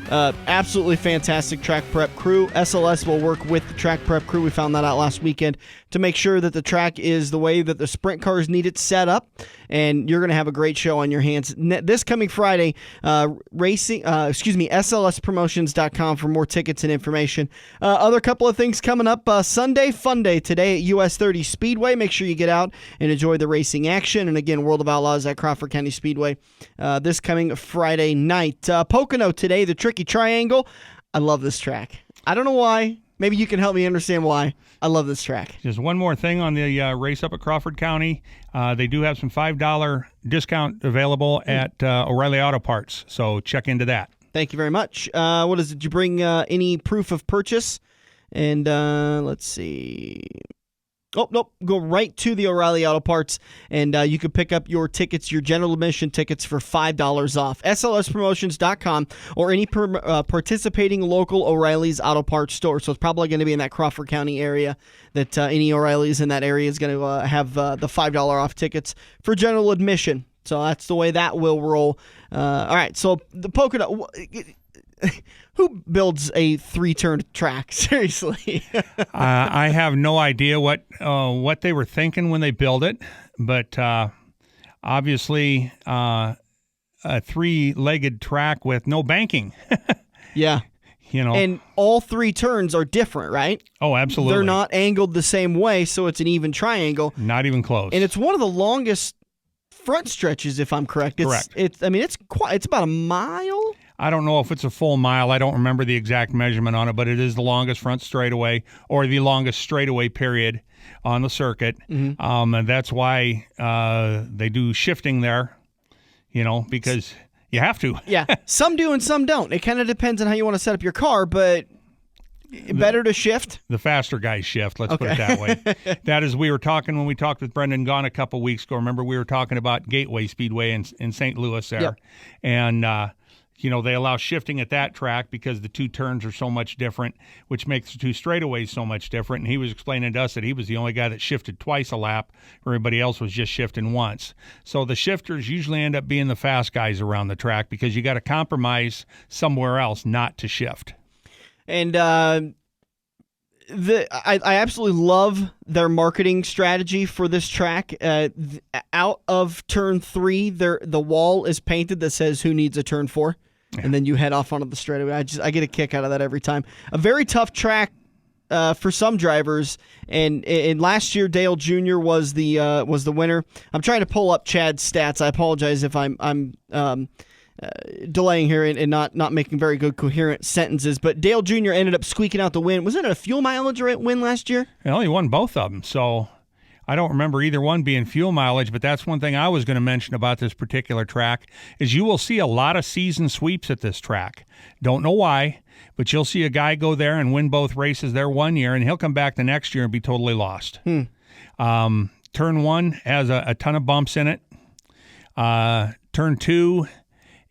absolutely fantastic track prep crew. SLS will work with the track prep crew. We found that out last weekend to make sure that the track is the way that the sprint cars need it set up, and you're going to have a great show on your hands. This coming Friday, SLSpromotions.com for more tickets and information. Other couple of things coming up. Sunday Fun Day today at US 30 Speedway. Make sure you get out and enjoy the racing action. And again, World of Outlaws at Crawford County Speedway this coming Friday night. Pocono today, the Tricky Triangle. I love this track. I don't know why. Maybe you can help me understand why. I love this track. Just one more thing on the race up at Crawford County. They do have some $5 discount available at O'Reilly Auto Parts, so check into that. Thank you very much. What is it? Did you bring any proof of purchase? And let's see. Oh, nope. Go right to the O'Reilly Auto Parts, and you can pick up your tickets, your general admission tickets, for $5 off. SLSpromotions.com or any participating local O'Reilly's Auto Parts store. So it's probably going to be in that Crawford County area that any O'Reilly's in that area is going to have the $5 off tickets for general admission. So that's the way that will roll. All right, so the Pocono... Who builds a 3-turn track? Seriously. I have no idea what they were thinking when they built it, but obviously a 3-legged track with no banking. Yeah. And all 3 turns are different, right? Oh, absolutely. They're not angled the same way, so it's an even triangle. Not even close. And it's one of the longest front stretches, if I'm correct. Correct. It's about a mile. I don't know if it's a full mile. I don't remember the exact measurement on it, but it is the longest front straightaway, or the longest straightaway period on the circuit. Mm-hmm. And that's why they do shifting there, because you have to. Yeah, some do and some don't. It kind of depends on how you want to set up your car, but better to shift. The faster guys shift, let's put it that way. That is, we were talking when we talked with Brendan Gaughan a couple weeks ago. Remember, we were talking about Gateway Speedway in St. Louis there. Yep. And they allow shifting at that track because the 2 turns are so much different, which makes the 2 straightaways so much different. And he was explaining to us that he was the only guy that shifted twice a lap. Everybody else was just shifting once. So the shifters usually end up being the fast guys around the track because you got to compromise somewhere else not to shift. And I absolutely love their marketing strategy for this track. Out of turn 3, the wall is painted that says "Who needs a turn 4?" Yeah. And then you head off onto the straightaway. I get a kick out of that every time. A very tough track for some drivers. And last year, Dale Jr. was the winner. I'm trying to pull up Chad's stats. I apologize if I'm delaying here and not making very good coherent sentences. But Dale Jr. ended up squeaking out the win. Wasn't it a fuel mileage win last year? Well, he won both of them, so I don't remember either one being fuel mileage, but that's one thing I was going to mention about this particular track is you will see a lot of season sweeps at this track. Don't know why, but you'll see a guy go there and win both races there one year, and he'll come back the next year and be totally lost. Turn 1 has a ton of bumps in it. Turn 2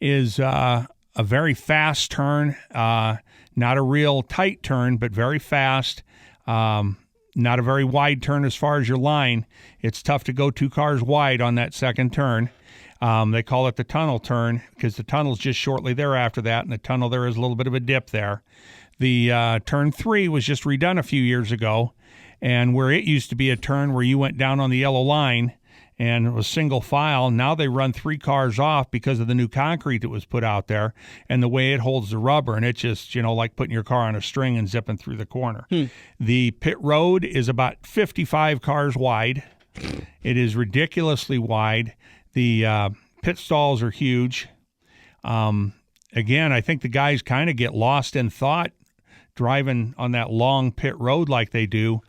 is a very fast turn, not a real tight turn, but very fast. Not a very wide turn as far as your line. It's tough to go 2 cars wide on that second turn. They call it the tunnel turn because the tunnel's just shortly thereafter that, and the tunnel there is a little bit of a dip there. The turn 3 was just redone a few years ago, and where it used to be a turn where you went down on the yellow line and it was single file, now they run 3 cars off because of the new concrete that was put out there and the way it holds the rubber, and it's just, like putting your car on a string and zipping through the corner. The pit road is about 55 cars wide. It is ridiculously wide. The pit stalls are huge. Again, I think the guys kind of get lost in thought driving on that long pit road like they do.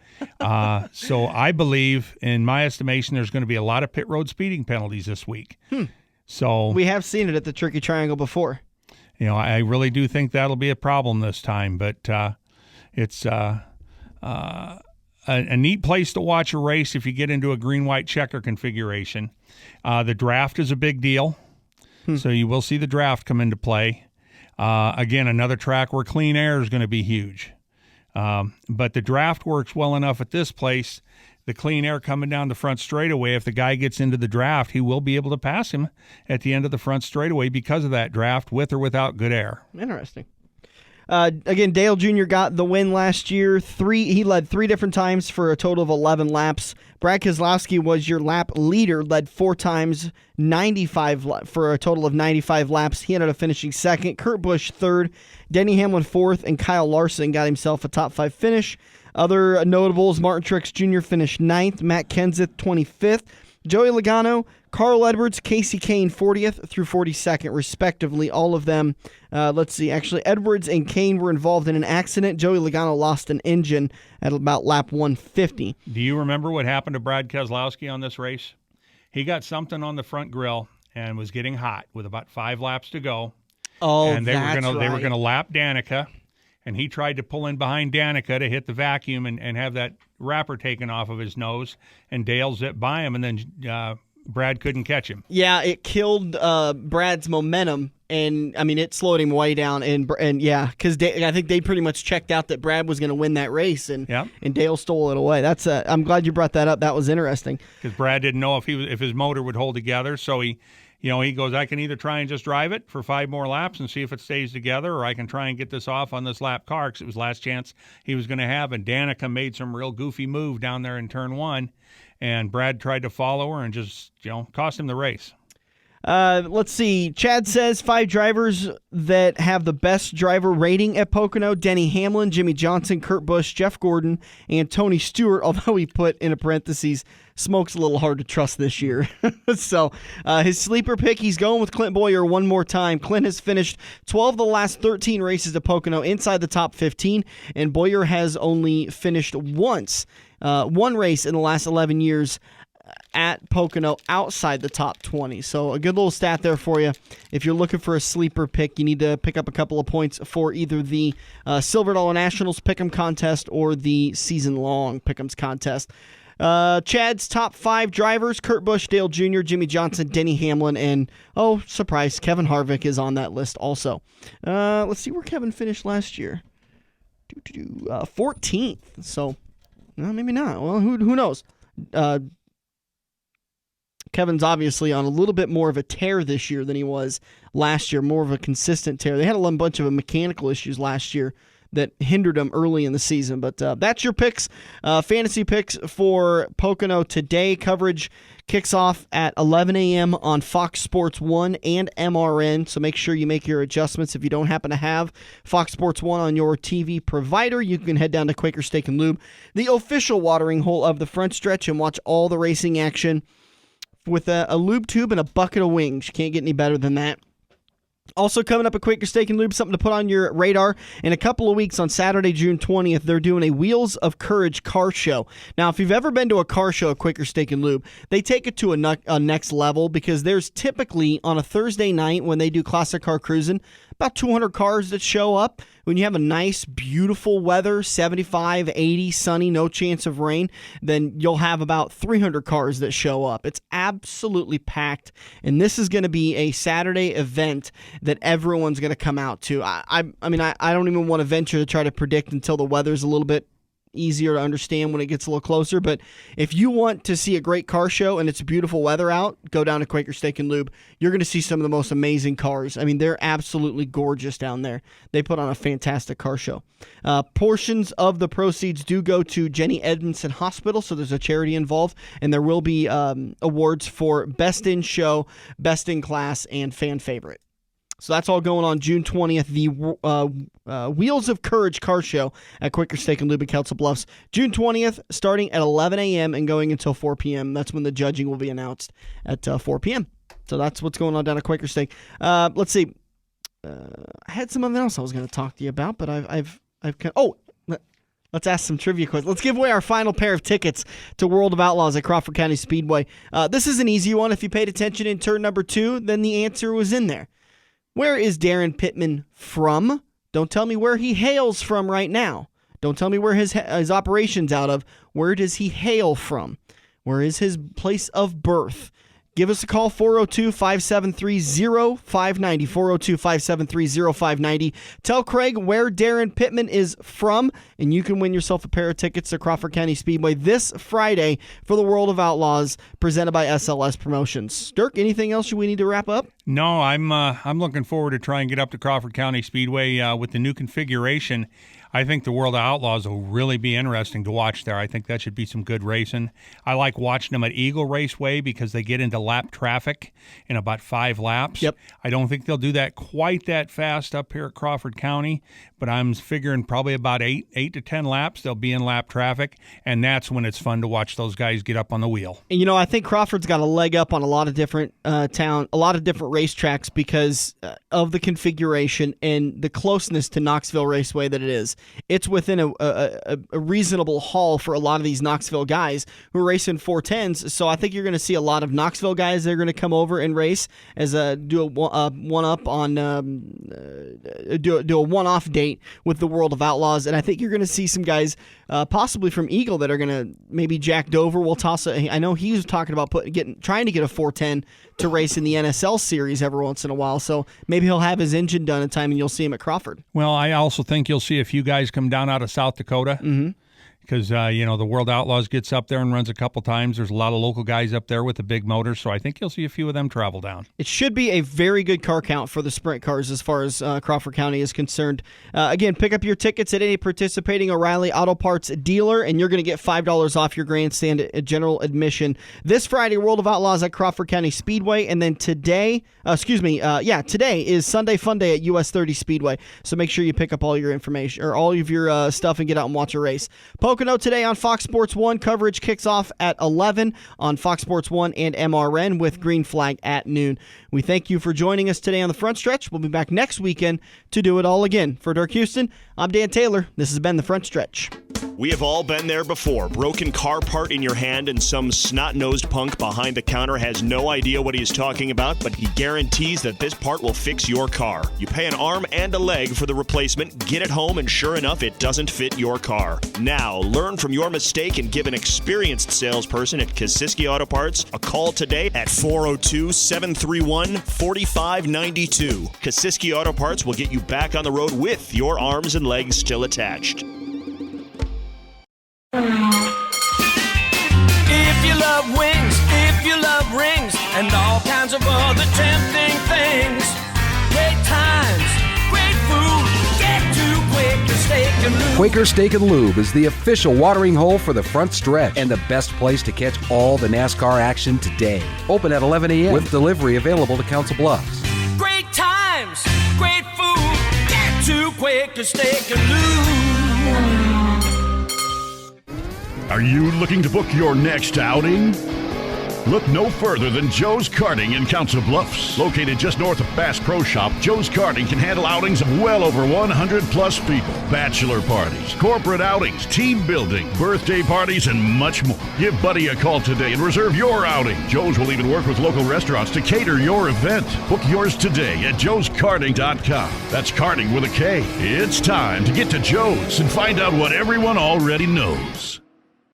So I believe, in my estimation, there's going to be a lot of pit road speeding penalties this week. So we have seen it at the Tricky Triangle before. I really do think that'll be a problem this time, but it's a neat place to watch a race if you get into a green-white checker configuration. The draft is a big deal, so you will see the draft come into play. Again, another track where clean air is going to be huge. But the draft works well enough at this place. The clean air coming down the front straightaway, if the guy gets into the draft, he will be able to pass him at the end of the front straightaway because of that draft, with or without good air. Interesting. Again, Dale Jr. got the win last year. He led 3 different times for a total of 11 laps. Brad Keselowski was your lap leader, led 4 times, 95 for a total of 95 laps. He ended up finishing second. Kurt Busch third, Denny Hamlin fourth, and Kyle Larson got himself a top 5 finish. Other notables: Martin Truex Jr. finished 9th, Matt Kenseth 25th, Joey Logano, Carl Edwards, Casey Kane 40th through 42nd, respectively. All of them, actually Edwards and Kane were involved in an accident. Joey Logano lost an engine at about lap 150. Do you remember what happened to Brad Keselowski on this race? He got something on the front grille and was getting hot with about 5 laps to go. Oh, and they that's were right. going to lap Danica, and he tried to pull in behind Danica to hit the vacuum and have that wrapper taken off of his nose, and Dale zipped by him, and then Brad couldn't catch him. Yeah, it killed Brad's momentum, and it slowed him way down. And yeah, because I think they pretty much checked out that Brad was going to win that race, and Dale stole it away. That's I'm glad you brought that up. That was interesting because Brad didn't know if his motor would hold together, so he goes, I can either try and just drive it for 5 more laps and see if it stays together, or I can try and get this off on this lap car, because it was last chance he was going to have. And Danica made some real goofy move down there in turn 1, and Brad tried to follow her and just, cost him the race. Let's see. Chad says 5 drivers that have the best driver rating at Pocono: Denny Hamlin, Jimmy Johnson, Kurt Busch, Jeff Gordon, and Tony Stewart, although he put in a parentheses, Smoke's a little hard to trust this year. So his sleeper pick, he's going with Clint Bowyer one more time. Clint has finished 12 of the last 13 races at Pocono inside the top 15, and Bowyer has only finished once, one race in the last 11 years at Pocono outside the top 20. So a good little stat there for you. If you're looking for a sleeper pick, you need to pick up a couple of points for either the Silver Dollar Nationals Pick'em contest or the season-long Pick'ems contest. Chad's top 5 drivers: Kurt Busch, Dale Jr., Jimmy Johnson, Denny Hamlin, and, oh, surprise, Kevin Harvick is on that list also. Let's see where Kevin finished last year. 14th. So, maybe not. Well, who knows? Kevin's obviously on a little bit more of a tear this year than he was last year, more of a consistent tear. They had a bunch of mechanical issues last year that hindered him early in the season. But that's your picks, fantasy picks for Pocono today. Coverage kicks off at 11 a.m. on Fox Sports 1 and MRN, so make sure you make your adjustments. If you don't happen to have Fox Sports 1 on your TV provider, you can head down to Quaker Steak and Lube, the official watering hole of the front stretch, and watch all the racing action with a lube tube and a bucket of wings. You can't get any better than that. Also coming up at Quaker Steak and Lube, something to put on your radar. In a couple of weeks on Saturday, June 20th, they're doing a Wheels of Courage car show. Now, if you've ever been to a car show at Quaker Steak and Lube, they take it to a next level, because there's typically on a Thursday night when they do classic car cruising, about 200 cars that show up. When you have a nice, beautiful weather, 75, 80, sunny, no chance of rain, then you'll have about 300 cars that show up. It's absolutely packed, and this is going to be a Saturday event that everyone's going to come out to. I don't even want to venture to try to predict until the weather's a little bit easier to understand when it gets a little closer. But if you want to see a great car show and it's beautiful weather out, go down to Quaker Steak and Lube. You're going to see some of the most amazing cars. I mean, they're absolutely gorgeous down there. They put on a fantastic car show. Portions of the proceeds do go to Jenny Edmondson Hospital, so there's a charity involved, and there will be awards for Best in Show, Best in Class, and Fan Favorite. So that's all going on June 20th, the Wheels of Courage car show at Quaker Steak and Lube in Council Bluffs. June 20th, starting at 11 a.m. and going until 4 p.m. That's when the judging will be announced at 4 p.m. So that's what's going on down at Quaker Steak. Let's see. I had something else I was going to talk to you about, but Let's ask some trivia questions. Let's give away our final pair of tickets to World of Outlaws at Crawford County Speedway. This is an easy one. If you paid attention in turn number 2, then the answer was in there. Where is Daryn Pittman from? Don't tell me where he hails from right now. Don't tell me where his operation's out of. Where does he hail from? Where is his place of birth? Give us a call, 402-573-0590, 402-573-0590. Tell Craig where Daryn Pittman is from, and you can win yourself a pair of tickets to Crawford County Speedway this Friday for the World of Outlaws, presented by SLS Promotions. Dirk, anything else we need to wrap up? No, I'm looking forward to try and get up to Crawford County Speedway with the new configuration. I think the World of Outlaws will really be interesting to watch there. I think that should be some good racing. I like watching them at Eagle Raceway because they get into lap traffic in about 5 laps. Yep. I don't think they'll do that quite that fast up here at Crawford County, but I'm figuring probably about 8 to 10 laps they'll be in lap traffic, and that's when it's fun to watch those guys get up on the wheel. And I think Crawford's got a leg up on a lot of different racetracks because of the configuration and the closeness to Knoxville Raceway that it is. It's within a reasonable haul for a lot of these Knoxville guys who are racing 410s. So I think you're going to see a lot of Knoxville guys that are going to come over and race as do a one-off date with the World of Outlaws. And I think you're going to see some guys possibly from Eagle that are going to maybe Jack Dover will toss. I know he was talking about trying to get a 410 to race in the NSL series every once in a while. So maybe he'll have his engine done in time and you'll see him at Crawford. Well, I also think you'll see a few guys come down out of South Dakota. Mm-hmm. Because, the World Outlaws gets up there and runs a couple times. There's a lot of local guys up there with the big motors, so I think you'll see a few of them travel down. It should be a very good car count for the sprint cars as far as Crawford County is concerned. Again, pick up your tickets at any participating O'Reilly Auto Parts dealer, and you're going to get $5 off your grandstand general admission. This Friday, World of Outlaws at Crawford County Speedway, and then today is Sunday Fun Day at US 30 Speedway, so make sure you pick up all your information, or all of your stuff and get out and watch a race. Pocono today on Fox Sports 1. Coverage kicks off at 11 on Fox Sports 1 and MRN with Green Flag at noon. We thank you for joining us today on the front stretch. We'll be back next weekend to do it all again. For Dirk Houston, I'm Dan Taylor. This has been the front stretch. We have all been there before. Broken car part in your hand and some snot-nosed punk behind the counter has no idea what he's talking about, but he guarantees that this part will fix your car. You pay an arm and a leg for the replacement, get it home, and sure enough, it doesn't fit your car. Now, learn from your mistake and give an experienced salesperson at Kosiski Auto Parts a call today at 402-731-4592. Kosiski Auto Parts will get you back on the road with your arms and legs still attached. If you love wings, if you love rings, and all kinds of other tempting things, great times, great food, get to Quaker Steak and Lube. Quaker Steak and Lube is the official watering hole for the front stretch and the best place to catch all the NASCAR action today. Open at 11 a.m. with delivery available to Council Bluffs. Great times, great food, get to Quaker Steak and Lube. Are you looking to book your next outing? Look no further than Joe's Karting in Council Bluffs. Located just north of Bass Pro Shop, Joe's Karting can handle outings of well over 100-plus people. Bachelor parties, corporate outings, team building, birthday parties, and much more. Give Buddy a call today and reserve your outing. Joe's will even work with local restaurants to cater your event. Book yours today at joeskarting.com. That's karting with a K. It's time to get to Joe's and find out what everyone already knows.